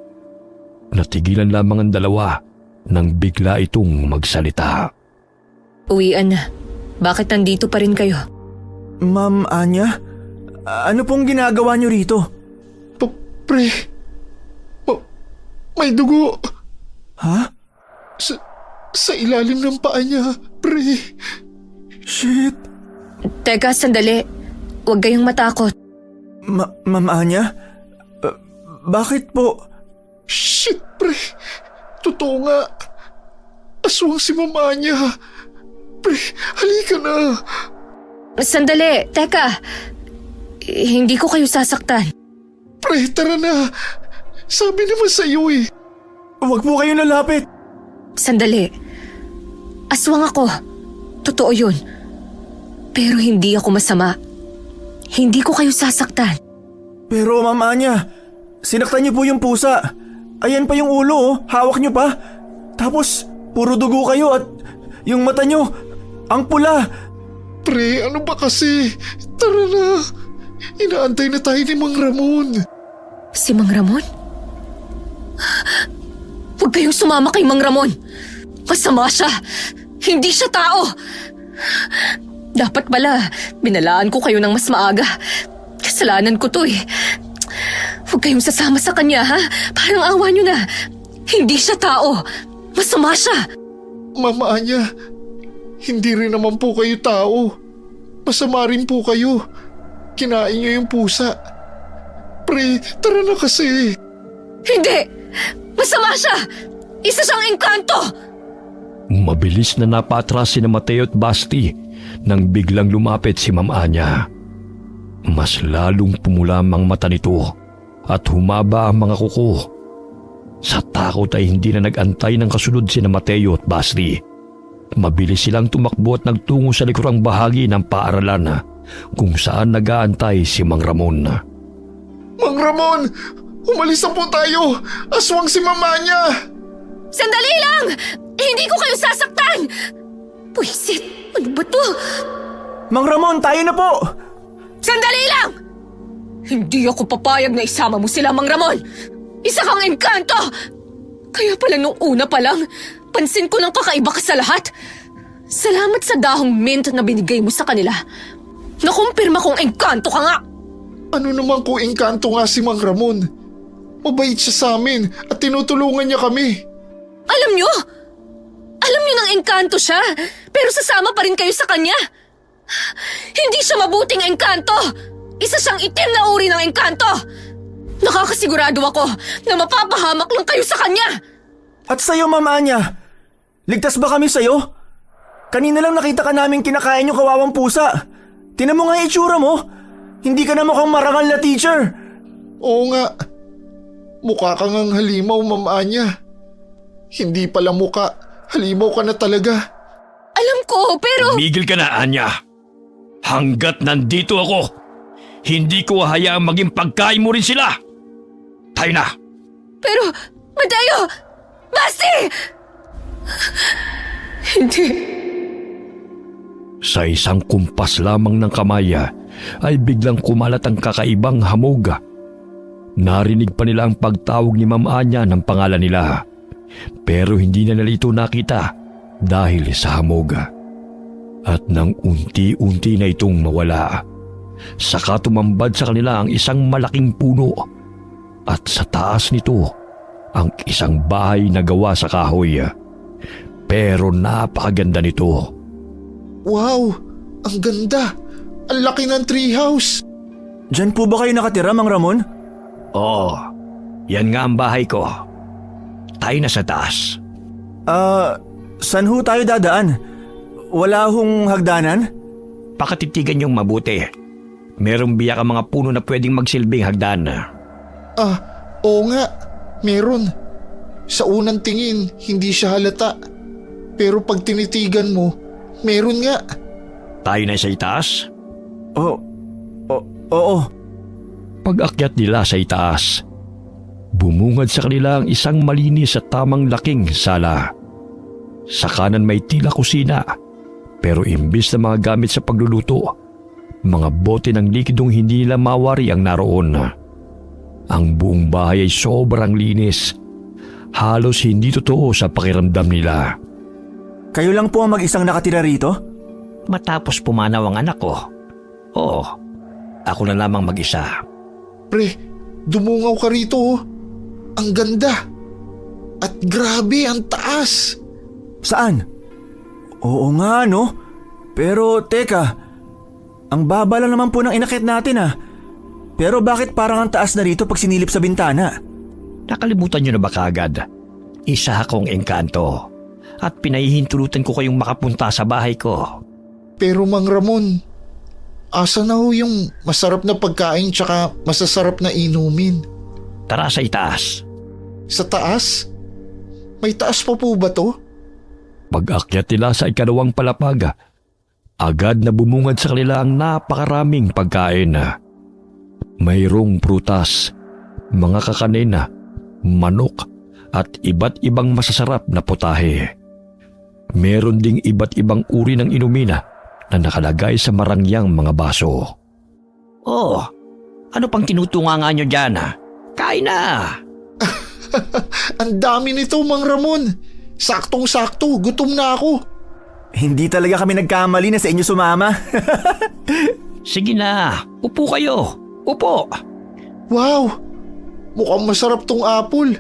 Natigilan lamang ang dalawa nang bigla itong magsalita. Uwian na. Bakit nandito pa rin kayo? Ma'am Anya? Ano pong ginagawa niyo rito? Pre, may dugo. Ha? Sa ilalim ng paa niya, pre. Shit! Teka, sandali. Huwag kayong matakot. Ma'am Anya? Bakit po? Shit, pre. Totoo nga. Aswang si Ma'am Anya. Pre, halika na. Sandali, teka. Hindi ko kayo sasaktan. Pre, tara na. Sabi naman sa'yo eh. Huwag po kayo nalapit! Sandali. Aswang ako. Totoo yun. Pero hindi ako masama. Hindi ko kayo sasaktan. Pero Ma'am Anya, sinaktan niyo po yung pusa. Ayan pa yung ulo hawak niyo pa. Tapos puro dugo kayo at yung mata niyo, ang pula. Pre, ano ba kasi? Tara na. Inaantay na tayo ni Mang Ramon. Si Mang Ramon? Huwag kayong sumama kay Mang Ramon. Masama siya. Hindi siya tao. Dapat pala, binalaan ko kayo ng mas maaga. Kasalanan ko to eh. Huwag kayong sasama sa kanya ha. Parang awa nyo na. Hindi siya tao. Masama siya. Mama Anya, hindi rin naman po kayo tao. Masama rin po kayo. Kinain niyo yung pusa. Pre, tara na kasi. Hindi! Masama siya! Isa siyang engkanto! Mabilis na napatras sina Mateo at Basti nang biglang lumapit si Ma'am Anya. Mas lalong pumulam ang mata nito at humaba ang mga kuko. Sa takot ay hindi na nag-antay ng kasunod sina Mateo at Basti. Mabilis silang tumakbo at nagtungo sa likurang bahagi ng paaralan kung saan nag-aantay si Mang Ramon. Mang Ramon! Umalis na po tayo! Aswang si mama niya! Sandali lang! Hindi ko kayo sasaktan! Puisit! Ano ba to? Mang Ramon, tayo na po! Sandali lang! Hindi ako papayag na isama mo sila, Mang Ramon! Isa kang engkanto! Kaya pala nung una pa lang, pansin ko ng kakaiba ka sa lahat. Salamat sa dahong mint na binigay mo sa kanila. Nakumpirma kong engkanto ka nga! Ano naman kung engkanto nga si Mang Ramon? Mabait siya sa amin at tinutulungan niya kami. Alam nyo nang engkanto siya, pero sasama pa rin kayo sa kanya. Hindi siya mabuting engkanto. Isa siyang itim na uri ng engkanto. Nakakasigurado ako na mapapahamak lang kayo sa kanya. At sa'yo, Ma'am Anya, ligtas ba kami sa'yo? Kanina lang nakita ka namin kinakain yung kawawang pusa. Tinan mo nga yung itsura mo. Hindi ka na mukhang marangal na teacher. Oo nga. Mukha kang ang halimaw, Ma'am Anya. Hindi pala mukha. Halimaw ka na talaga. Alam ko, pero... Migil ka na, Anya. Hanggat nandito ako, hindi ko hayaang maging pagkain mo rin sila. Tayo na. Pero, Mateo! Basti! Hindi. Sa isang kumpas lamang ng kamay ay biglang kumalat ang kakaibang hamog. Narinig pa nila ang pagtawag ni Ma'am Anya ng pangalan nila. Pero hindi na nila ito nakita dahil sa hamog. At nang unti-unti na itong mawala, saka tumambad sa kanila ang isang malaking puno. At sa taas nito, ang isang bahay na gawa sa kahoy. Pero napakaganda nito. Wow! Ang ganda! Ang laki ng treehouse! Diyan po ba kayo nakatira, Mang Ramon? Oo, yan nga ang bahay ko. Tayo na sa taas. Saan ho tayo dadaan? Wala hong hagdanan? Pakatitigan niyong mabuti. Merong biyak ang mga puno na pwedeng magsilbing hagdan. Oo nga. Meron. Sa unang tingin, hindi siya halata. Pero pag tinitigan mo, meron nga. Tayo na sa itaas? Oo. Pag-akyat nila sa itaas, bumungad sa kanila ang isang malinis at tamang laking sala. Sa kanan may tila kusina, pero imbis na mga gamit sa pagluluto, mga bote ng likidong hindi nila mawari ang naroon. Ang buong bahay ay sobrang linis. Halos hindi totoo sa pakiramdam nila. Kayo lang po ang mag-isang nakatira rito? Matapos pumanaw ang anak ko. Oo, ako na lamang mag-isa. Pre, dumungaw ka rito oh. Ang ganda. At grabe, ang taas. Saan? Oo nga, no? Pero teka, ang baba lang naman po ng inakit natin ah. Pero bakit parang ang taas na rito pag sinilip sa bintana? Nakalimutan niyo na ba kagad? Isa akong engkanto at pinahihintulutan ko kayong makapunta sa bahay ko. Pero Mang Ramon, asa na ho yung masarap na pagkain tsaka masasarap na inumin? Tara sa itaas. Sa taas? May taas pa po ba to? Pag-akyat nila sa ikalawang palapag, agad na bumungad sa kanila ang napakaraming pagkain. Mayroong prutas, mga kakanin, manok at iba't ibang masasarap na putahe. Meron ding iba't ibang uri ng inumin na nakalagay sa marangyang mga baso. Oh, ano pang tinutunganga nyo dyan? Kain na! Ang dami nito, Mang Ramon. Saktong-sakto, gutom na ako. Hindi talaga kami nagkamali na sa inyo sumama. Sige na, upo kayo. Upo. Wow! Mukhang masarap tong apple.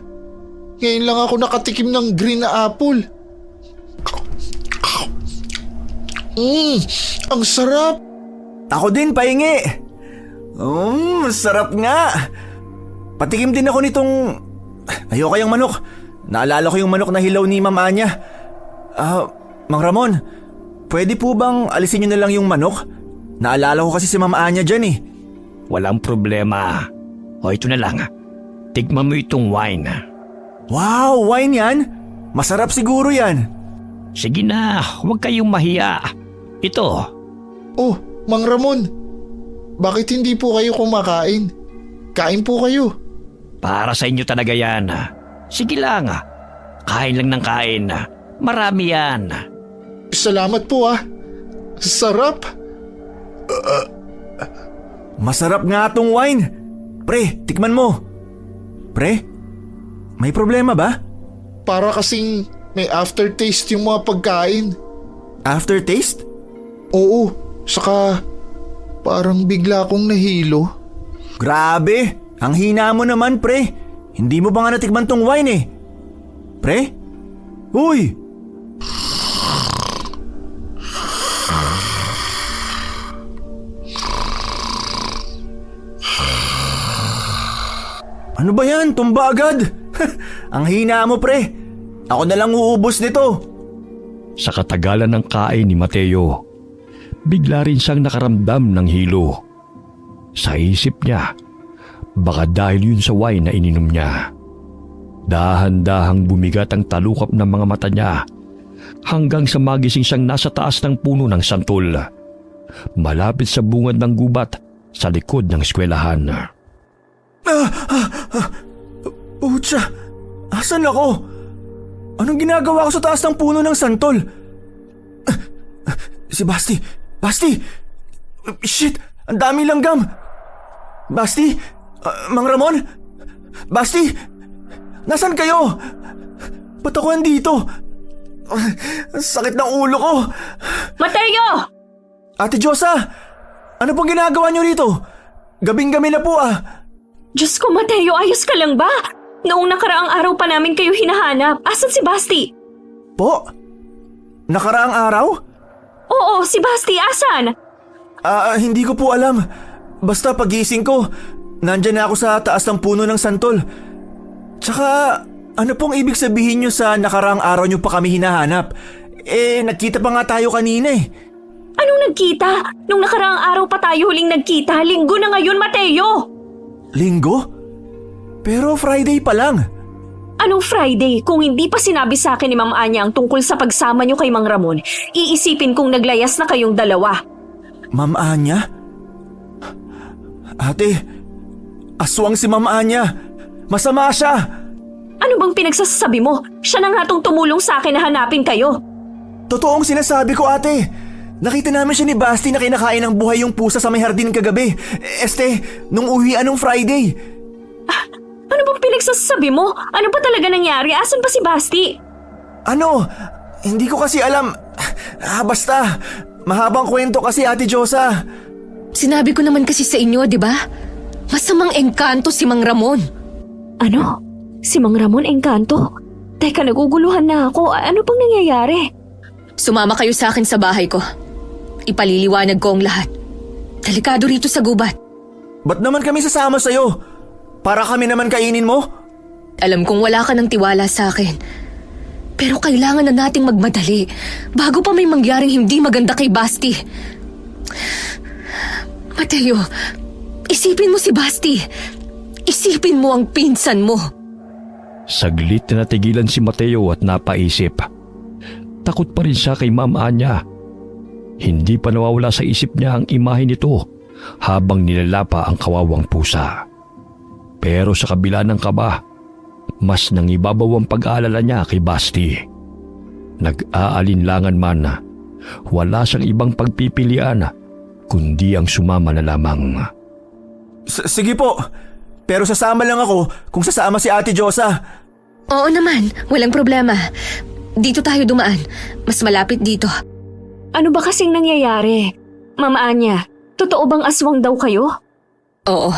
Ngayon lang ako nakatikim ng green na apple. Ang sarap! Ako din, pahingi. Sarap nga. Patikim din ako nitong... Ayoko yung manok. Naalala ko yung manok na hilaw ni Ma'am Anya. Mang Ramon, pwede po bang alisin nyo na lang yung manok? Naalala ko kasi si Ma'am Anya dyan eh. Walang problema. O ito na lang. Tignan mo itong wine. Wow, wine yan? Masarap siguro yan. Sige na, huwag kayong mahiya. Ito. Oh, Mang Ramon, bakit hindi po kayo kumakain? Kain po kayo. Para sa inyo talaga yan. Sige lang. Kain lang ng kain. Marami yan. Salamat po ah. Sarap. Masarap nga tong wine. Pre, tikman mo. Pre, may problema ba? Para kasing may aftertaste yung mga pagkain. Aftertaste? Oo, saka parang bigla akong nahilo. Grabe, ang hina mo naman pre. Hindi mo ba nga natikman tong wine eh? Pre? Uy! Ano ba yan? Tumba agad! Ang hina mo pre. Ako na lang uubos nito. Sa katagalan ng kain ni Mateo, bigla rin siyang nakaramdam ng hilo. Sa isip niya, baka dahil yun sa wine na ininom niya. Dahan-dahang bumigat ang talukap ng mga mata niya hanggang sa magising siyang nasa taas ng puno ng santol, malapit sa bungad ng gubat sa likod ng eskwelahan. Pucha, asan ako? Anong ginagawa ko sa taas ng puno ng santol? Si Basti! Basti! Shit! Ang dami langgam! Basti? Mang Ramon? Basti? Nasaan kayo? Ba't ako andito? Ang sakit ng ulo ko! Mateo! Ate Josa! Ano pong ginagawa niyo rito? Gabing-gabi na po ah! Diyos ko, Mateo, ayos ka lang ba? Noong nakaraang araw pa namin kayo hinahanap. Asan si Basti? Po? Nakaraang araw? Oo, si Basti, asan? Hindi ko po alam. Basta pagising ko, nandyan na ako sa taas ng puno ng santol. Tsaka, ano pong ibig sabihin nyo sa nakaraang araw nyo pa kami hinahanap? Nagkita pa nga tayo kanina eh. Anong nagkita? Nung nakaraang araw pa tayo huling nagkita, linggo na ngayon, Mateo! Linggo? Pero Friday pa lang. Anong Friday? Kung hindi pa sinabi sa akin ni Ma'am Anya ang tungkol sa pagsama niyo kay Mang Ramon, iisipin kong naglayas na kayong dalawa. Ma'am Anya? Ate, aswang si Ma'am Anya. Masama siya. Ano bang pinagsasabi mo? Siya na nga tong tumulong sa akin na hanapin kayo. Totoong sinasabi ko ate. Nakita namin siya ni Basti na kinakain ng buhay yung pusa sa may hardin kagabi. Nung uwian nung Friday. Ano bang pinagsasabi mo? Ano ba talaga nangyari? Asan ba si Basti? Ano? Hindi ko kasi alam. Basta. Mahabang kwento kasi Ate Josa. Sinabi ko naman kasi sa inyo, di ba? Masamang engkanto si Mang Ramon. Ano? Si Mang Ramon engkanto? Teka, naguguluhan na ako. Ano bang nangyayari? Sumama kayo sa akin sa bahay ko. Ipaliliwanag ko ang lahat. Delikado rito sa gubat. Ba't naman kami sasama sa'yo? Para kami naman kainin mo? Alam kong wala ka ng tiwala sa akin. Pero kailangan na nating magmadali bago pa may mangyaring hindi maganda kay Basti. Mateo, isipin mo si Basti. Isipin mo ang pinsan mo. Saglit na natigilan si Mateo at napaisip. Takot pa rin siya kay Ma'am Anya. Hindi pa nawawala sa isip niya ang imahe nito habang nilalapa ang kawawang pusa. Pero sa kabila ng kaba, mas nangibabaw ang pag-aalala niya kay Basti. Nag-aalinlangan man, wala siyang ibang pagpipilian kundi ang sumama na lamang. Sige po, pero sasama lang ako kung sasama si Ate Josa. Oo naman, walang problema. Dito tayo dumaan. Mas malapit dito. Ano ba kasing nangyayari? Mama Anya, totoo bang aswang daw kayo? Oo,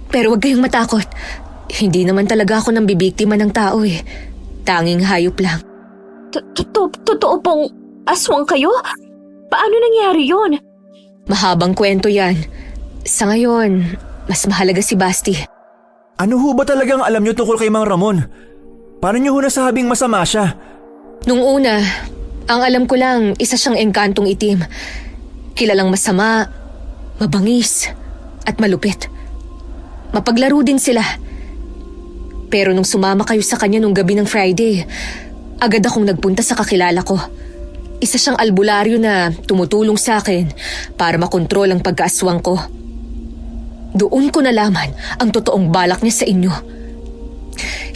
pero huwag kayong matakot. Hindi naman talaga ako nang bibiktima ng tao eh. Tanging hayop lang. Totoo pong aswang kayo? Paano nangyari yon? Mahabang kwento yan. Sa ngayon, mas mahalaga si Basti. Ano ho ba talagang alam niyo tungkol kay Mang Ramon? Paano niyo ho nasabing masama siya? Nung una, ang alam ko lang isa siyang engkantong itim. Kilalang masama, mabangis, at malupit. Mapaglaro din sila. Pero nung sumama kayo sa kanya nung gabi ng Friday, agad akong nagpunta sa kakilala ko. Isa siyang albularyo na tumutulong sa akin para makontrol ang pagkaaswang ko. Doon ko nalaman ang totoong balak niya sa inyo.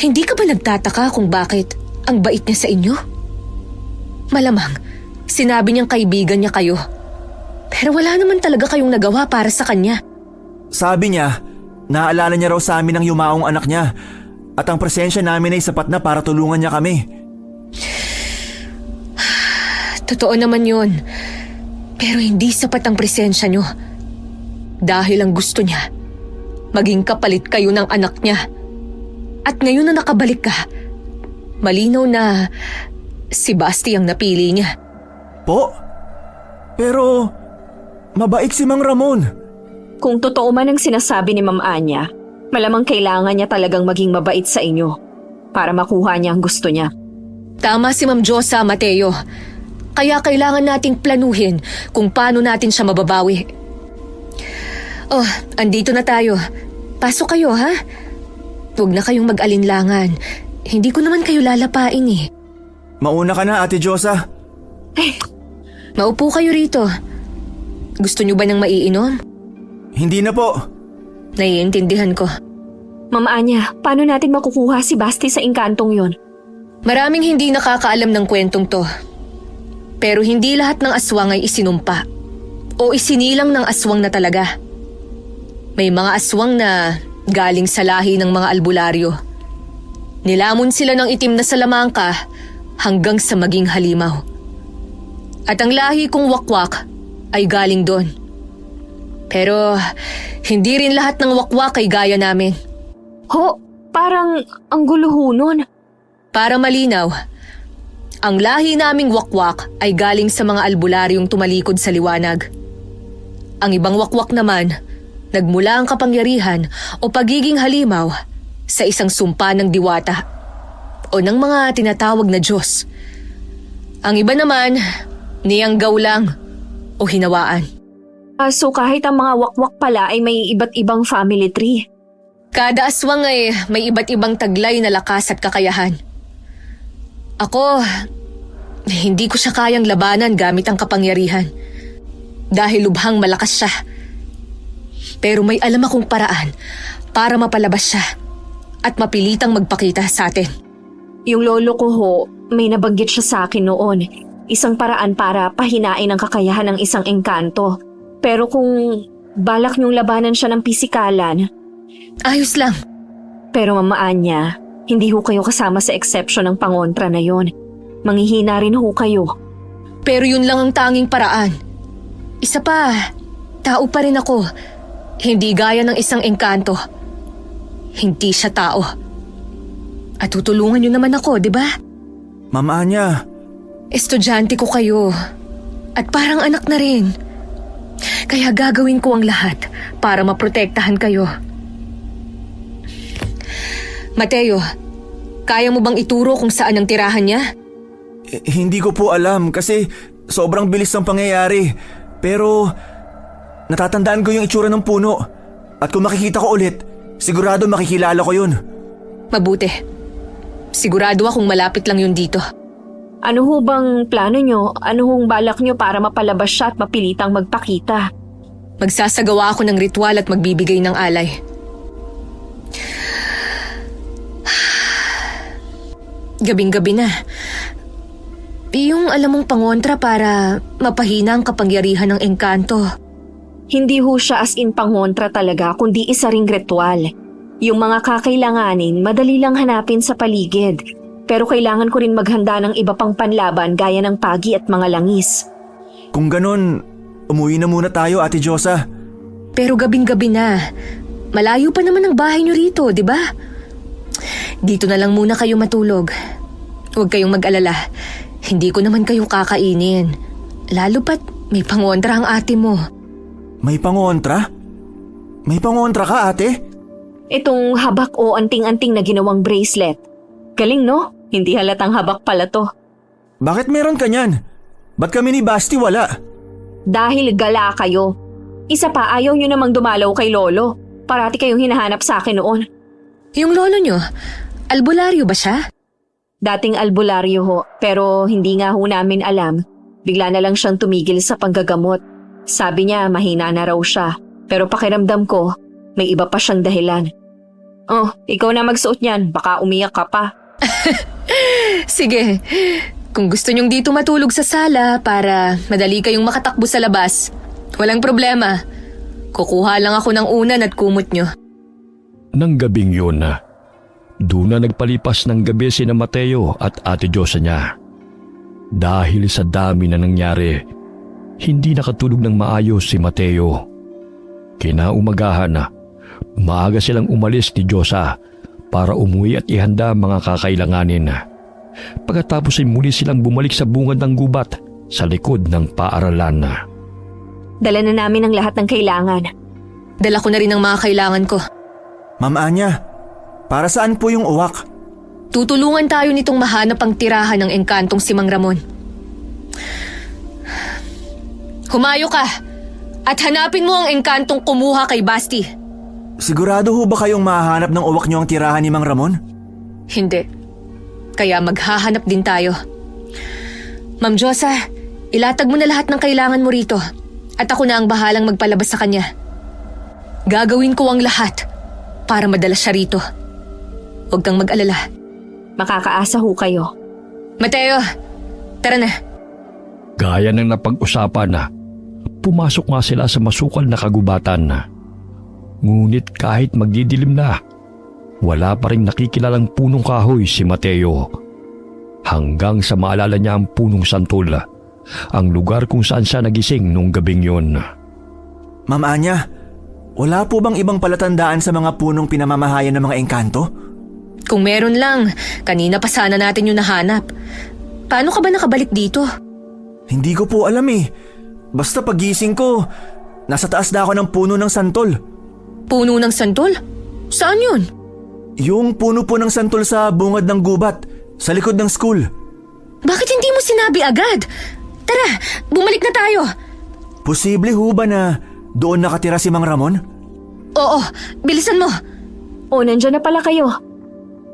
Hindi ka ba nagtataka kung bakit ang bait niya sa inyo? Malamang, sinabi niyang kaibigan niya kayo. Pero wala naman talaga kayong nagawa para sa kanya. Sabi niya, naaalala niya raw sa amin ang yumaong anak niya at ang presensya namin ay sapat na para tulungan niya kami. Totoo naman yun. Pero hindi sapat ang presensya niyo. Dahil ang gusto niya, maging kapalit kayo ng anak niya. At ngayon na nakabalik ka, malinaw na si Basti ang napili niya. Po? Pero mabait si Mang Ramon. Kung totoo man ang sinasabi ni Ma'am Anya, malamang kailangan niya talagang maging mabait sa inyo para makuha niya ang gusto niya. Tama si Ma'am Josa, Mateo. Kaya kailangan nating planuhin kung paano natin siya mababawi. Oh, andito na tayo. Pasok kayo, ha? Huwag na kayong mag-alinlangan. Hindi ko naman kayo lalapain eh. Mauna ka na, Ate Josa. Maupo kayo rito. Gusto niyo ba ng maiinom? Hindi na po. Naiintindihan ko. Ma'am Anya, paano natin makukuha si Basti sa engkantong yon? Maraming hindi nakakaalam ng kwentong to. Pero hindi lahat ng aswang ay isinumpa o isinilang ng aswang na talaga. May mga aswang na galing sa lahi ng mga albularyo. Nilamon sila ng itim na salamangka hanggang sa maging halimaw. At ang lahi kong wakwak ay galing doon. Pero hindi rin lahat ng wakwak ay gaya namin. Ho, parang ang gulo ho nun. Para malinaw, ang lahi naming wakwak ay galing sa mga albularyong tumalikod sa liwanag. Ang ibang wakwak naman, nagmula ang kapangyarihan o pagiging halimaw sa isang sumpa ng diwata o ng mga tinatawag na Diyos. Ang iba naman, niyanggaw lang o hinawaan. So kahit ang mga wakwak pala ay may iba't ibang family tree. Kada aswang ay may iba't ibang taglay na lakas at kakayahan. Ako, hindi ko siya kayang labanan gamit ang kapangyarihan. Dahil lubhang malakas siya. Pero may alam akong paraan para mapalabas siya at mapilitang magpakita sa atin. Yung lolo ko ho, may nabanggit siya sa akin noon. Isang paraan para pahinain ang kakayahan ng isang engkanto. Pero kung balak niyong labanan siya ng pisikalan... Ayos lang. Pero Mama Anya, hindi ho kayo kasama sa exception ng pangontra na yon. Manghihina rin ho kayo. Pero yun lang ang tanging paraan. Isa pa, tao pa rin ako. Hindi gaya ng isang engkanto. Hindi siya tao. At tutulungan niyo naman ako, di ba? Ma'am Anya. Estudyante ko kayo. At parang anak na rin. Kaya gagawin ko ang lahat para maprotektahan kayo. Mateo, kaya mo bang ituro kung saan ang tirahan niya? Hindi ko po alam kasi sobrang bilis ng pangyayari. Pero natatandaan ko yung itsura ng puno. At kung makikita ko ulit, sigurado makikilala ko yun. Mabuti. Sigurado akong malapit lang yun dito. Ano ho bang plano nyo? Ano hong balak nyo para mapalabas siya at mapilitang magpakita? Magsasagawa ako ng ritual at magbibigay ng alay. Gabing-gabi na. Yung alam mong pangontra para mapahina ang kapangyarihan ng engkanto. Hindi ho siya as in pangontra talaga, kundi isa ring ritual. Yung mga kakailanganin, madali lang hanapin sa paligid. Pero kailangan ko rin maghanda ng iba pang panlaban gaya ng pagi at mga langis. Kung ganon, umuwi na muna tayo, Ate Josa. Pero gabing-gabi na. Malayo pa naman ang bahay niyo rito, di ba? Dito na lang muna kayo matulog. Huwag kayong mag-alala. Hindi ko naman kayo kakainin. Lalo pat may pangontra ang ate mo. May pangontra? May pangontra ka, ate? Itong habak o anting-anting na ginawang bracelet. Galing no? Hindi halatang habak pala to. Bakit meron ka niyan? Ba't kami ni Basti wala? Dahil gala kayo. Isa pa, ayaw nyo namang dumalaw kay Lolo. Parati kayong hinahanap sa akin noon. Yung lolo nyo, albularyo ba siya? Dating albularyo ho, pero hindi nga ho namin alam Bigla na lang siyang tumigil sa panggagamot. Sabi niya mahina na raw siya. Pero pakiramdam ko, may iba pa siyang dahilan. Oh, ikaw na magsuot niyan. Baka umiyak ka pa. Sige, kung gusto nyong dito matulog sa sala para madali kayong makatakbo sa labas, walang problema. Kukuha lang ako ng unan at kumot nyo. Nang gabing yun, doon na nagpalipas ng gabi sina Mateo at Ate Diyosa niya. Dahil sa dami na nangyari, hindi nakatulog ng maayos si Mateo. Kinaumagahan, maaga silang umalis ni Diyosa para umuwi at ihanda ang mga kakailanganin. Pagkatapos ay muli silang bumalik sa bungad ng gubat sa likod ng paaralan. Dala na namin ang lahat ng kailangan. Dala ko na rin ang mga kailangan ko. Ma'am Anya, para saan po yung uwak? Tutulungan tayo nitong mahanap ang tirahan ng engkantong si Mang Ramon. Humayo ka at hanapin mo ang engkantong kumuha kay Basti. Sigurado ho ba kayong mahahanap ng uwak niyo ang tirahan ni Mang Ramon? Hindi. Kaya maghahanap din tayo. Ma'am Diyosa, ilatag mo na lahat ng kailangan mo rito at ako na ang bahalang magpalabas sa kanya. Gagawin ko ang lahat para madala siya rito. Huwag kang mag-alala. Makakaasa ho kayo. Mateo, tara na. Gaya ng napag-usapan, pumasok nga sila sa masukal na kagubatan. Ngunit kahit magdidilim na, wala pa rin nakikilalang punong kahoy si Mateo. Hanggang sa maalala niya ang punong santol, ang lugar kung saan siya nagising nung gabing yun. Ma'am Anya, wala po bang ibang palatandaan sa mga punong pinamamahayan ng mga engkanto? Kung meron lang, kanina pa sana natin yung nahanap. Paano ka ba nakabalik dito? Hindi ko po alam eh. Basta pagising ko, nasa taas na ako ng puno ng santol. Puno ng santol? Saan yun? Yung puno po ng santol sa bungad ng gubat, sa likod ng school. Bakit hindi mo sinabi agad? Tara, bumalik na tayo. Posible ho ba na doon nakatira si Mang Ramon? Oo, bilisan mo. O, nandyan na pala kayo.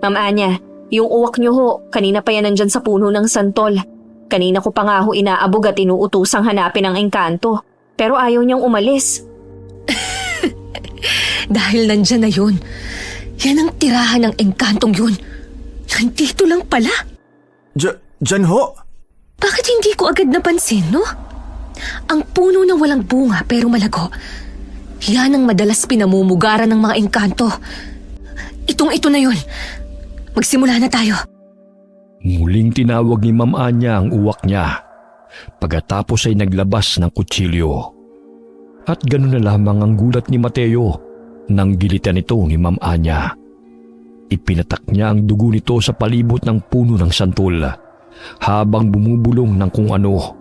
Ma'am Anya, yung uwak niyo ho, kanina pa yan nandyan sa puno ng santol. Kanina ko pa nga ho inaabog at inuutusang hanapin ang engkanto. Pero ayaw niyang umalis. Dahil nandyan na yun. Yan ang tirahan ng engkantong yun. Nandito lang pala. Diyan ho? Bakit hindi ko agad napansin, no? Ang puno na walang bunga pero malago. Yan ang madalas pinamumugaran ng mga engkanto. Itong-ito na yun. Magsimula na tayo. Muling tinawag ni Ma'am Anya ang uwak niya. Pagkatapos ay naglabas ng kutsilyo. At gano'n na lamang ang gulat ni Mateo nang gilitan ito ni Ma'am Anya. Ipinatak niya ang dugo nito sa palibot ng puno ng santol habang bumubulong ng kung ano.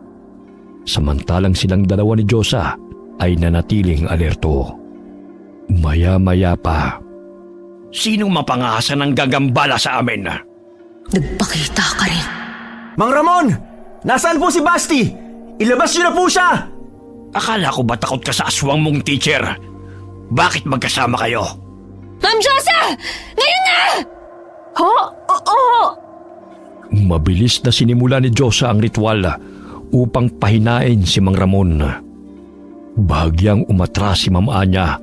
Samantalang silang dalawa ni Diyosa ay nanatiling alerto. Maya-maya pa. Sinong mapangasa ng gagambala sa amin? Nagpakita ka rin. Mang Ramon! Nasaan po si Basti? Ilabas niyo na po siya! Akala ko ba takot ka sa aswang mong teacher? Bakit magkasama kayo? Ma'am Diyosa! Ngayon na! Ho? Oo! Mabilis na sinimula ni Diyosa ang ritual upang pahinain si Mang Ramon. Bahagyang umatras si Ma'am Anya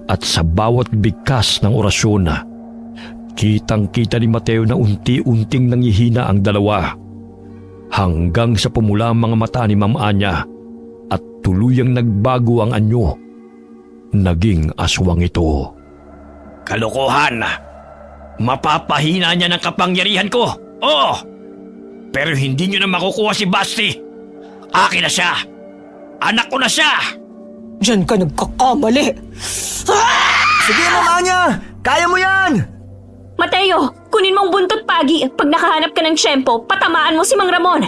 at sa bawat bigkas ng orasyon, kitang-kita ni Mateo na unti-unting nangihina ang dalawa hanggang sa pumula ang mga mata ni Ma'am Anya at tuluyang nagbago ang anyo. Naging aswang ito. Kalokohan! Mapapahina niya ng kapangyarihan ko! Oo! Pero hindi niyo na makukuha si Basti! Akin na siya! Anak ko na siya! Diyan ka nagkakamali. Sige, Ma'am Anya! Kaya mo yan! Mateo, kunin mong buntot pagi. Pag nakahanap ka ng tiyempo, patamaan mo si Mang Ramon.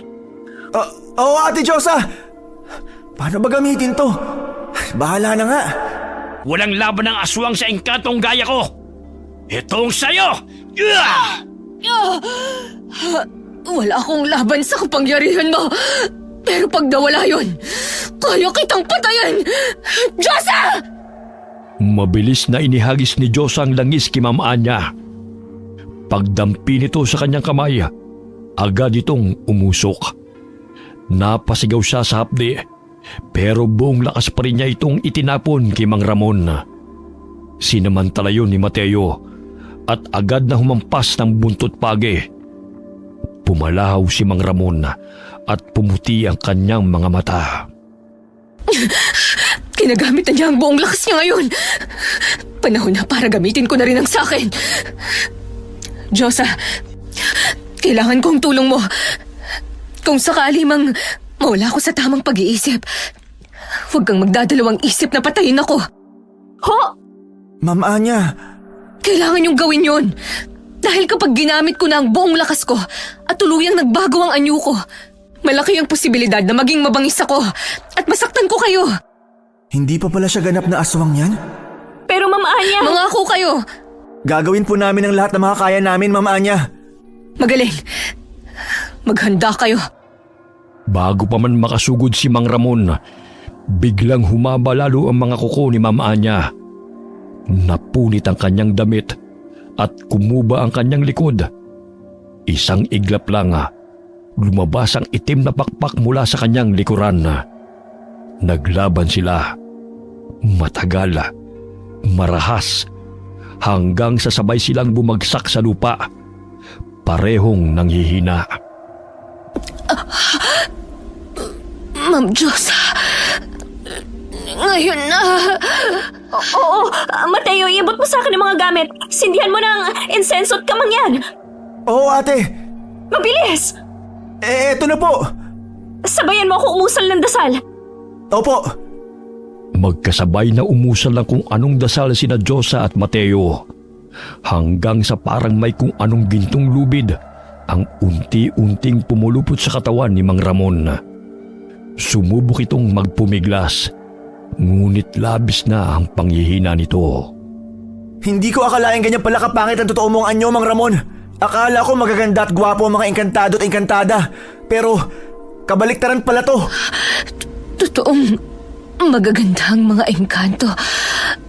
Oo, Ate Diyosa! Paano ba gamitin to? Bahala na nga. Walang laban ng aswang sa engkantong gaya ko! Itong sayo! Wala akong laban sa kapangyarihan mo. Pero pag nawala yun, kaya kitang patayin! Diyosa! Mabilis na inihagis ni Diyosa ang langis kay Ma'am Anya. Pagdampi nito sa kanyang kamay, agad itong umusok. Napasigaw siya sa hapdi, pero buong lakas pa rin niya itong itinapon kay Mang Ramon. Sinamantala yun ni Mateo at agad na humampas ng buntot pagi. Pumalahaw si Mang Ramon at pumuti ang kanyang mga mata. Kinagamit na niya ang buong lakas niya ngayon. Panahon na para gamitin ko na rin ang sakin. Diyosa, kailangan kong tulong mo. Kung sakali mang mawala ko sa tamang pag-iisip, huwag kang magdadalawang isip na patayin ako. Ho! Ma'am Anya, Kailangan niyong gawin yon. Dahil kapag ginamit ko na ang buong lakas ko at tuluyang nagbago ang anyo ko, malaki ang posibilidad na maging mabangis ako at masaktan ko kayo. hindi pa pala siya ganap na aswang yan? Pero Ma'am Anya... Mangako kayo. Gagawin po namin ang lahat ng mga kaya namin, Ma'am Anya. Magaling. Maghanda kayo. Bago pa man makasugod si Mang Ramon, biglang humaba lalo ang mga kuko ni Ma'am Anya. Napunit ang kanyang damit at kumuba ang kanyang likod. Isang iglap lang, lumabas ang itim na pakpak mula sa kanyang likuran. Naglaban sila. Matagal, marahas, hanggang sa sabay silang bumagsak sa lupa. Parehong nanghihina. Ma'am Diyosa, ngayon na. Oo, Mateo, iabot mo sa akin ang mga gamit. Sindihan mo ng insenso at kamangyan. Oo, ate. Mabilis! Eto na po. Sabayan mo ako umusal ng dasal. Opo. Magkasabay na umusal ng kung anong dasal sina Diyosa at Mateo, hanggang sa parang may kung anong gintong lubid ang unti-unting pumulupot sa katawan ni Mang Ramon. Sumubok itong magpumiglas, ngunit labis na ang panghihina nito. Hindi ko akalain ganyan pala kapangit ang totoo mong anyo, Mang Ramon. Akala ko magaganda at gwapo ang mga engkantado at engkantada. Pero kabaliktaran pala to. Totoong magaganda ang mga engkanto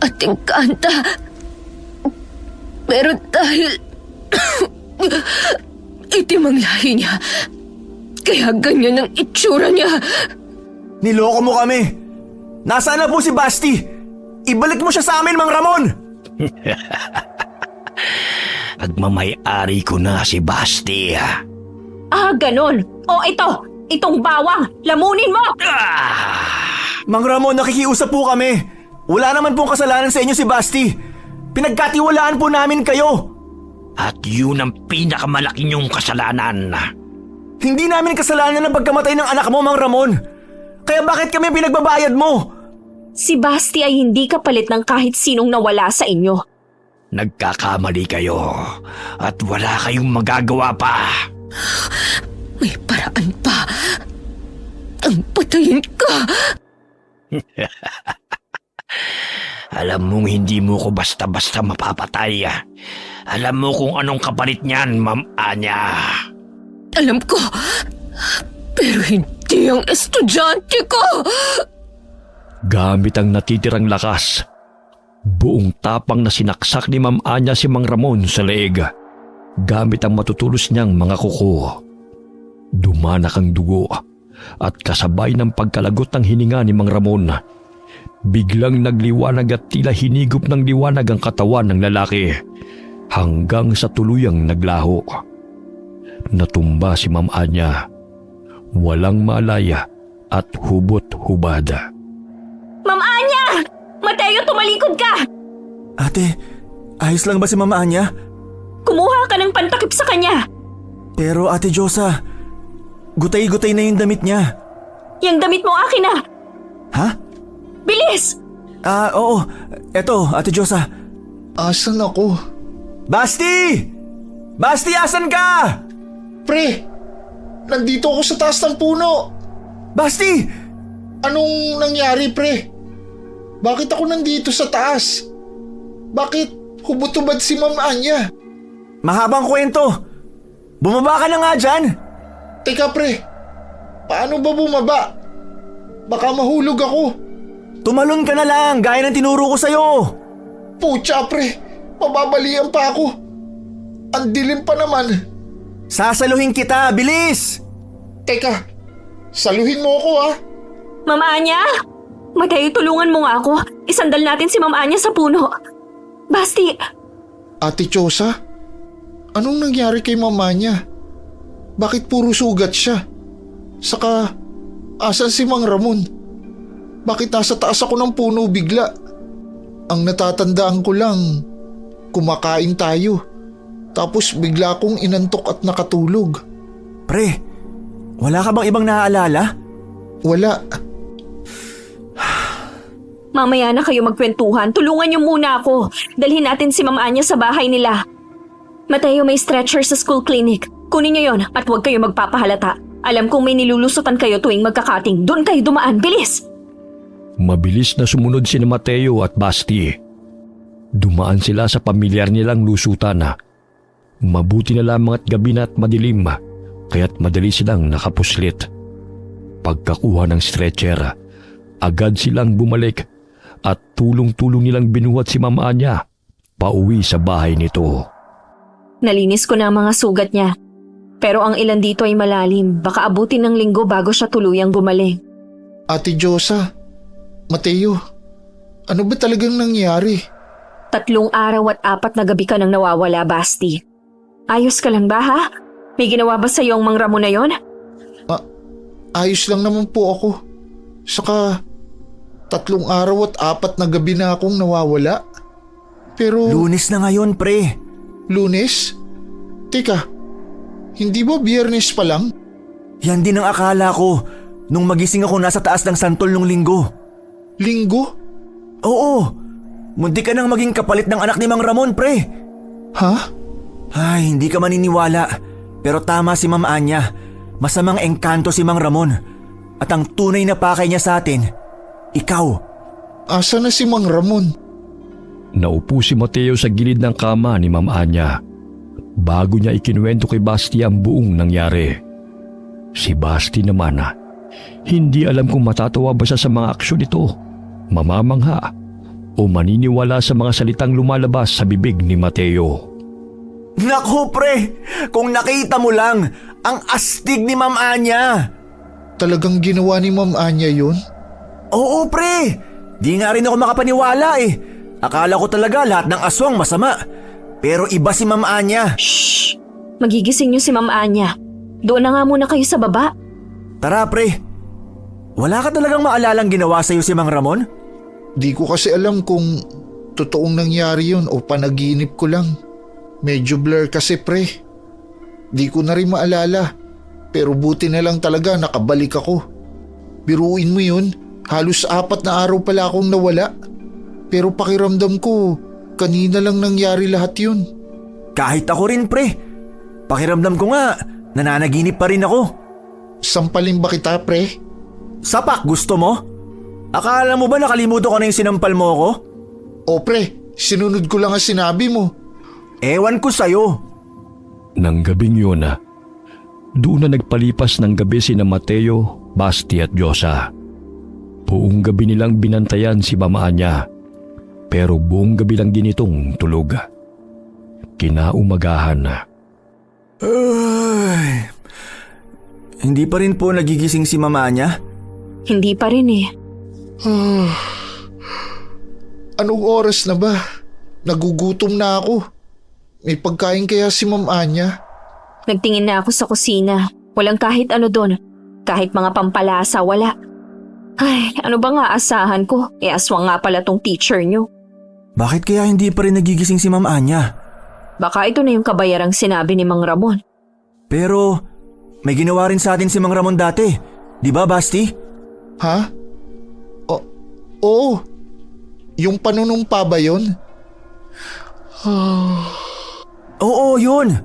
at engkanta. Pero dahil itim ang lahi niya, kaya ganyan ang itsura niya. Niloko mo kami. Nasaan na po si Basti? Ibalik mo siya sa amin, Mang Ramon. Pagmamay-ari ko na si Basti. Ganon. O itong bawang, lamunin mo! Mang Ramon, nakikiusap po kami. Wala naman pong kasalanan sa inyo si Basti. Pinagkatiwalaan po namin kayo. At yun ang pinakamalaki niyong kasalanan. Hindi namin kasalanan ang pagkamatay ng anak mo, Mang Ramon. Kaya bakit kami pinagbabayad mo? Si Basti ay hindi kapalit ng kahit sinong nawala sa inyo. Nagkakamali kayo at wala kayong magagawa pa. May paraan pa. Ang patayin ka. Alam mong hindi mo ko basta-basta mapapatay. Alam mo kung anong kapalit niyan, Ma'am Anya. Alam ko. Pero hindi ang estudyante ko. Gamit ang natitirang lakas, buong tapang na sinaksak ni Ma'am Anya si Mang Ramon sa leeg, gamit ang matutulos niyang mga kuko. Dumanak ang dugo at kasabay ng pagkalagot ng hininga ni Mang Ramon, biglang nagliwanag at tila hinigop ng liwanag ang katawan ng lalaki hanggang sa tuluyang naglaho. Natumba si Ma'am Anya, walang malaya at hubot-hubad. Ma'am Anya! Mateo, tumalikod ka! Ate, ayos lang ba si Mama Anya? Kumuha ka ng pantakip sa kanya. Pero Ate Diyosa, gutay-gutay na yung damit niya. Yang damit mo akin na. Ha? Bilis! Oo. Eto, Ate Diyosa. Asan ako? Basti! Basti, asan ka? Pre! Nandito ako sa taas ng puno! Basti! Anong nangyari, pre? Bakit ako nandito sa taas? Bakit hubot-hubad si Ma'am Anya? Mahabang kwento. Bumaba ka na nga dyan. Teka, pre. Paano ba bumaba? Baka mahulog ako. Tumalon ka na lang, gaya ng tinuro ko sa'yo. Pucha, pre. Mababalian pa ako. Ang dilim pa naman. Sasaluhin kita, bilis! Teka, Saluhin mo ako ah. Ma'am Anya! Mateo, tulungan mo nga ako. Isandal natin si Ma'am Anya sa puno. Basti, Ate Chosa, anong nangyari kay mama niya? Bakit puro sugat siya? Saka, asan si Mang Ramon? Bakit nasa taas ako ng puno bigla? Ang natatandaan ko lang, kumakain tayo. Tapos bigla akong inantok at nakatulog. Pre, wala ka bang ibang naaalala? Wala. mamaya na kayo magkwentuhan. Tulungan niyo muna ako. Dalhin natin si Ma'am Anya sa bahay nila. Mateo, may stretcher sa school clinic. Kunin niyo yon at huwag kayo magpapahalata. Alam kong may nilulusutan kayo tuwing magkakating. Doon kayo dumaan. Bilis! Mabilis na sumunod si Mateo at Basti. Dumaan sila sa pamilyar nilang lusutan na. Mabuti na lamang at gabi na at madilim, kaya't madali silang nakapuslit. Pagkakuha ng stretcher, agad silang bumalik at tulong-tulong nilang binuhat si Ma'am Anya pauwi sa bahay nito. Nalinis ko na ang mga sugat niya. Pero ang ilan dito ay malalim. Baka abutin ng linggo bago siya tuluyang gumaling. Ate Josa, Mateo, ano ba talagang nangyari? 3 araw at 4 na gabi ka nang nawawala, Basti. Ayos ka lang ba, ha? May ginawa ba sa'yo ang Mang Ramon na yon? Ayos lang naman po ako. Saka 3 araw at 4 na gabi na akong nawawala. Pero Lunes na ngayon, pre. Lunes? Teka, hindi ba Biyernes pa lang? Yan din ang akala ko nung magising ako nasa taas ng santol nung linggo. Linggo? Oo, muntik ka nang maging kapalit ng anak ni Mang Ramon, pre. Ha? Ay, hindi ka maniniwala. Pero tama si Ma'am Anya. Masamang engkanto si Mang Ramon. At ang tunay na pakay niya sa atin, ikaw. Asa na si Mang Ramon? Naupo si Mateo sa gilid ng kama ni Ma'am Anya bago niya ikinuwento kay Basti ang buong nangyari. Si Basti naman, hindi alam kung matatawa ba siya sa mga aksyon nito, mamamangha o maniniwala sa mga salitang lumalabas sa bibig ni Mateo. Naku, pre! Kung nakita mo lang, ang astig ni Ma'am Anya! Talagang ginawa ni Ma'am Anya yun? Oo, pre! Di nga rin ako makapaniwala eh. Akala ko talaga lahat ng aswang masama. Pero iba si Ma'am Anya. Shh! Magigising niyo si Ma'am Anya. Doon na nga muna kayo sa baba. Tara, pre. Wala ka talagang maalalang ginawa sa'yo si Mang Ramon? Di ko kasi alam kung totoong nangyari yun o panaginip ko lang. Medyo blur kasi pre. Di ko na rin maalala. Pero buti na lang talaga nakabalik ako. Biruin mo yun, halos 4 na araw pala akong nawala. Pero pakiramdam ko, kanina lang nangyari lahat yun. Kahit ako rin, pre. Pakiramdam ko nga, nananaginip pa rin ako. Sampalin ba kita pre? Sapak, gusto mo? Akala mo ba nakalimutan ko na yung sinampal mo ako? O pre, sinunod ko lang ang sinabi mo. Ewan ko sa'yo. Nang gabing yun, doon na nagpalipas ng gabi sina Mateo, Basti at Josa. Buong gabi nilang binantayan si Mama Anya, pero buong gabi lang din itong tulog. Kinaumagahan na. Ay, hindi pa rin po nagigising si Mama Anya? Hindi pa rin eh. Anong oras na ba? Nagugutom na ako. May pagkain kaya si Ma'am Anya? Nagtingin na ako sa kusina. Walang kahit ano doon. Kahit mga pampalasa, wala. Ay, ano ba nga asahan ko? Aswang nga pala tong teacher nyo. Bakit kaya hindi pa rin nagigising si Ma'am Anya? Baka ito na yung kabayarang sinabi ni Mang Ramon. Pero may ginawa rin sa atin si Mang Ramon dati. Di ba, Basti? Ha? Oo. Yung panunumpa ba yun? Oo, yun.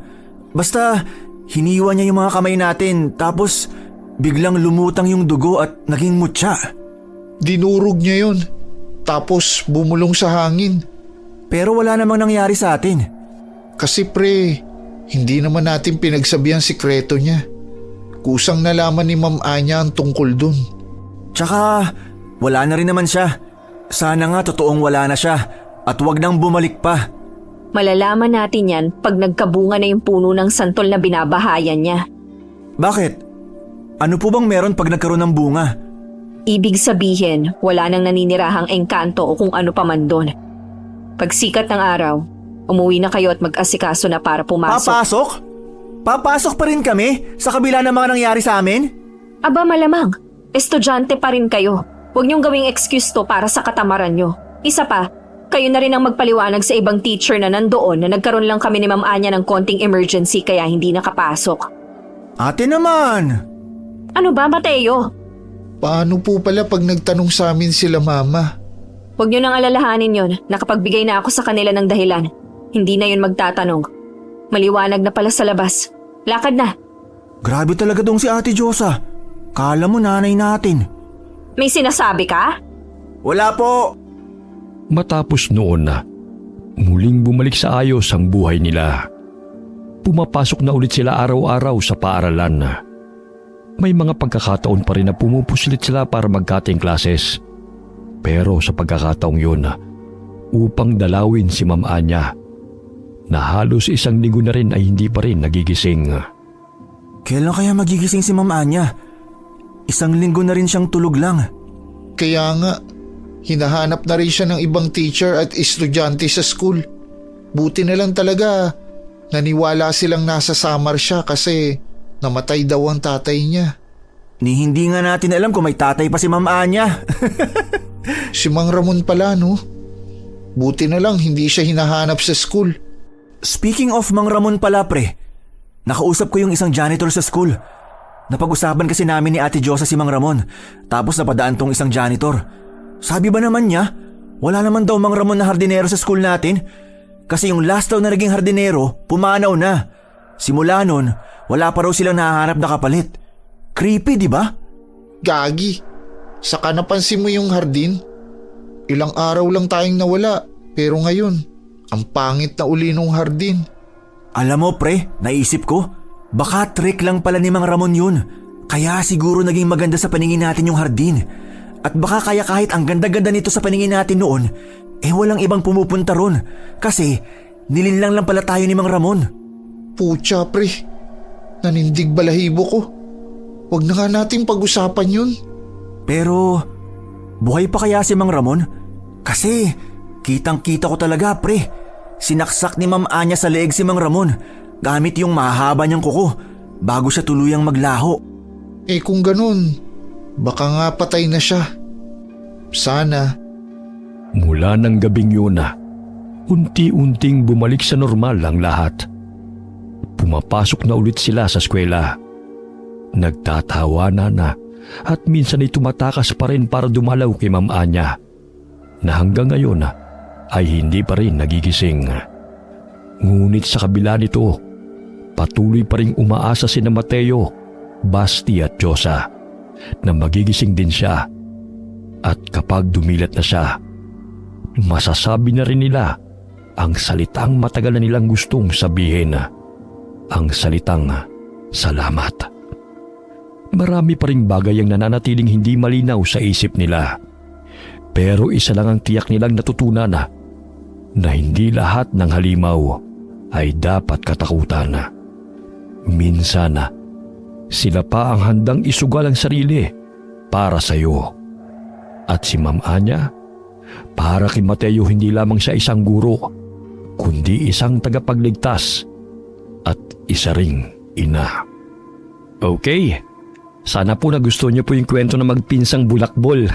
Basta hiniwa niya yung mga kamay natin tapos biglang lumutang yung dugo at naging mutya. Dinurog niya yun. Tapos bumulong sa hangin. Pero wala namang nangyari sa atin. Kasi pre, hindi naman natin pinagsabi ang sikreto niya. Kusang nalaman ni Ma'am Anya ang tungkol dun. Tsaka wala na rin naman siya. Sana nga totoong wala na siya at wag nang bumalik pa. Malalaman natin yan pag nagkabunga na yung puno ng santol na binabahayan niya. Bakit? Ano po bang meron pag nagkaroon ng bunga? Ibig sabihin, wala nang naninirahang engkanto o kung ano pa man doon. Pag sikat ng araw, umuwi na kayo at mag-asikaso na para pumasok. Papasok? Papasok pa rin kami sa kabila ng mga nangyari sa amin? Aba malamang, estudyante pa rin kayo. Huwag niyong gawing excuse to para sa katamaran niyo. Isa pa, kayo na rin ang magpaliwanag sa ibang teacher na nandoon na nagkaroon lang kami ni Ma'am Anya ng konting emergency kaya hindi nakapasok. Ate naman! Ano ba, Mateo? Paano po pala pag nagtanong sa amin sila mama? Huwag niyo nang alalahanin yon. Nakapagbigay na ako sa kanila ng dahilan. Hindi na yun magtatanong. Maliwanag na pala sa labas. Lakad na. Grabe talaga dong si Ate Josa. Kala mo nanay natin. May sinasabi ka? Wala po! Matapos noon na, muling bumalik sa ayos ang buhay nila. Pumapasok na ulit sila araw-araw sa paaralan. May mga pagkakataon pa rin na pumupuslit sila para mag-cutting classes. Pero sa pagkakataong yun, upang dalawin si Ma'am Anya, na halos 1 linggo na rin ay hindi pa rin nagigising. Kailan kaya magigising si Ma'am Anya? 1 linggo na rin siyang tulog lang. Kaya nga, hinahanap na rin siya ng ibang teacher at estudyante sa school. Buti na lang talaga, naniwala silang nasa Samar siya kasi namatay daw ang tatay niya. Ni hindi nga natin alam kung may tatay pa si Ma'am Anya. Si Mang Ramon pala, no? Buti na lang hindi siya hinahanap sa school. Speaking of Mang Ramon pala, pre, nakausap ko yung isang janitor sa school. Napag-usapan kasi namin ni Ate Josa si Mang Ramon, tapos napadaan tong isang janitor. Sabi ba naman niya, wala naman daw Mang Ramon na hardinero sa school natin? Kasi yung last daw na naging hardinero, pumanaw na. Simula nun, wala pa raw silang nahahanap na kapalit. Creepy, di ba? Gagi, saka napansin mo yung hardin? Ilang araw lang tayong nawala, pero ngayon, ang pangit na uli nung hardin. Alam mo pre, naisip ko, baka trick lang pala ni Mang Ramon yun. Kaya siguro naging maganda sa paningin natin yung hardin. At baka kaya kahit ang ganda-ganda nito sa paningin natin noon, walang ibang pumupunta ron. Kasi nilinlang lang pala tayo ni Mang Ramon. Pucha pre, nanindig balahibo ko. Huwag na nga nating pag-usapan yun. Pero buhay pa kaya si Mang Ramon? Kasi kitang-kita ko talaga pre. Sinaksak ni Ma'am Anya sa leeg si Mang Ramon gamit yung mahaba niyang kuko bago siya tuluyang maglaho. Kung ganun, baka nga patay na siya. Sana. Mula ng gabing yun na, unti-unting bumalik sa normal ang lahat. Pumapasok na ulit sila sa eskwela. Nagtatawanan na at minsan ay tumatakas pa rin para dumalaw kay Ma'am Anya na hanggang ngayon ay hindi pa rin nagigising. Ngunit sa kabila nito, patuloy pa rin umaasa sina Mateo, Basti at Josa na magigising din siya. At kapag dumilat na siya, masasabi na rin nila ang salitang matagal na nilang gustong sabihin, ang salitang salamat. Marami pa ring bagay ang nananatiling hindi malinaw sa isip nila. Pero isa lang ang tiyak nilang natutunan na hindi lahat ng halimaw ay dapat katakutan. Minsan, sila pa ang handang isugal ang sarili para sa iyo. At si Ma'am Anya, para kay Mateo hindi lamang siya isang guro, kundi isang tagapagligtas at isa ring ina. Okay, sana po nagustuhan niyo po yung kwento na magpinsang bulakbol.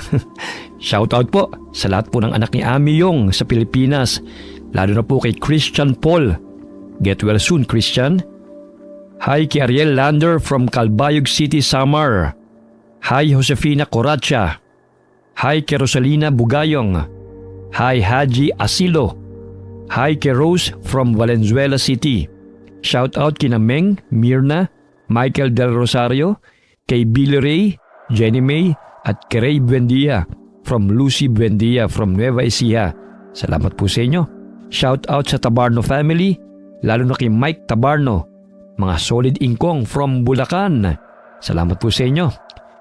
Shoutout po sa lahat po ng anak ni Ami Yong sa Pilipinas, lalo na po kay Christian Paul. Get well soon, Christian. Hi kay Ariel Lander from Calbayog City, Samar. Hi Josefina Coracha. Hi kay Rosalina Bugayong. Hi Haji Asilo. Hi kay Rose from Valenzuela City. Shoutout kina Meng, Mirna, Michael Del Rosario, kay Billy Ray, Jenny May at kay Ray Buendia from Lucy Buendia from Nueva Ecija. Salamat po sa inyo. Shoutout sa Tabarno family, lalo na kay Mike Tabarno, mga solid ingkong from Bulacan. Salamat po sa inyo.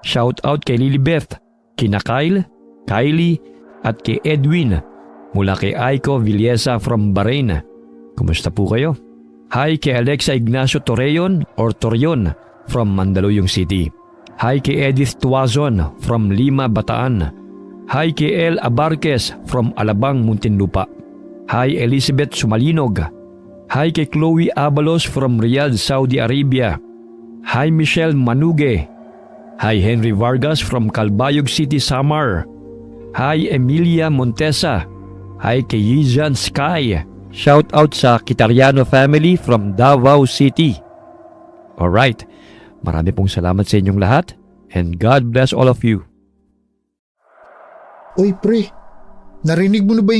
Shoutout kay Lilibeth, kina Kyle, Kylie at kay Edwin mula kay Aiko Villesa from Bahrain. Kumusta po kayo? Hi kay Alexa Ignacio Torreon or Torion from Mandaluyong City. Hi kay Edith Tuazon from Lima, Bataan. Hi kay El Abarques from Alabang, Muntinlupa. Hi Elizabeth Sumalinog. Hi kay Chloe Abalos from Riyadh, Saudi Arabia. Hi Michelle Manuge. Hi Henry Vargas from Calbayog City, Samar. Hi Emilia Montesa. Hi kay Yizan Sky. Shout out sa Kitariano family from Davao City. Alright, marami pong salamat sa inyong lahat and God bless all of you. Oy pre, narinig mo na ba yung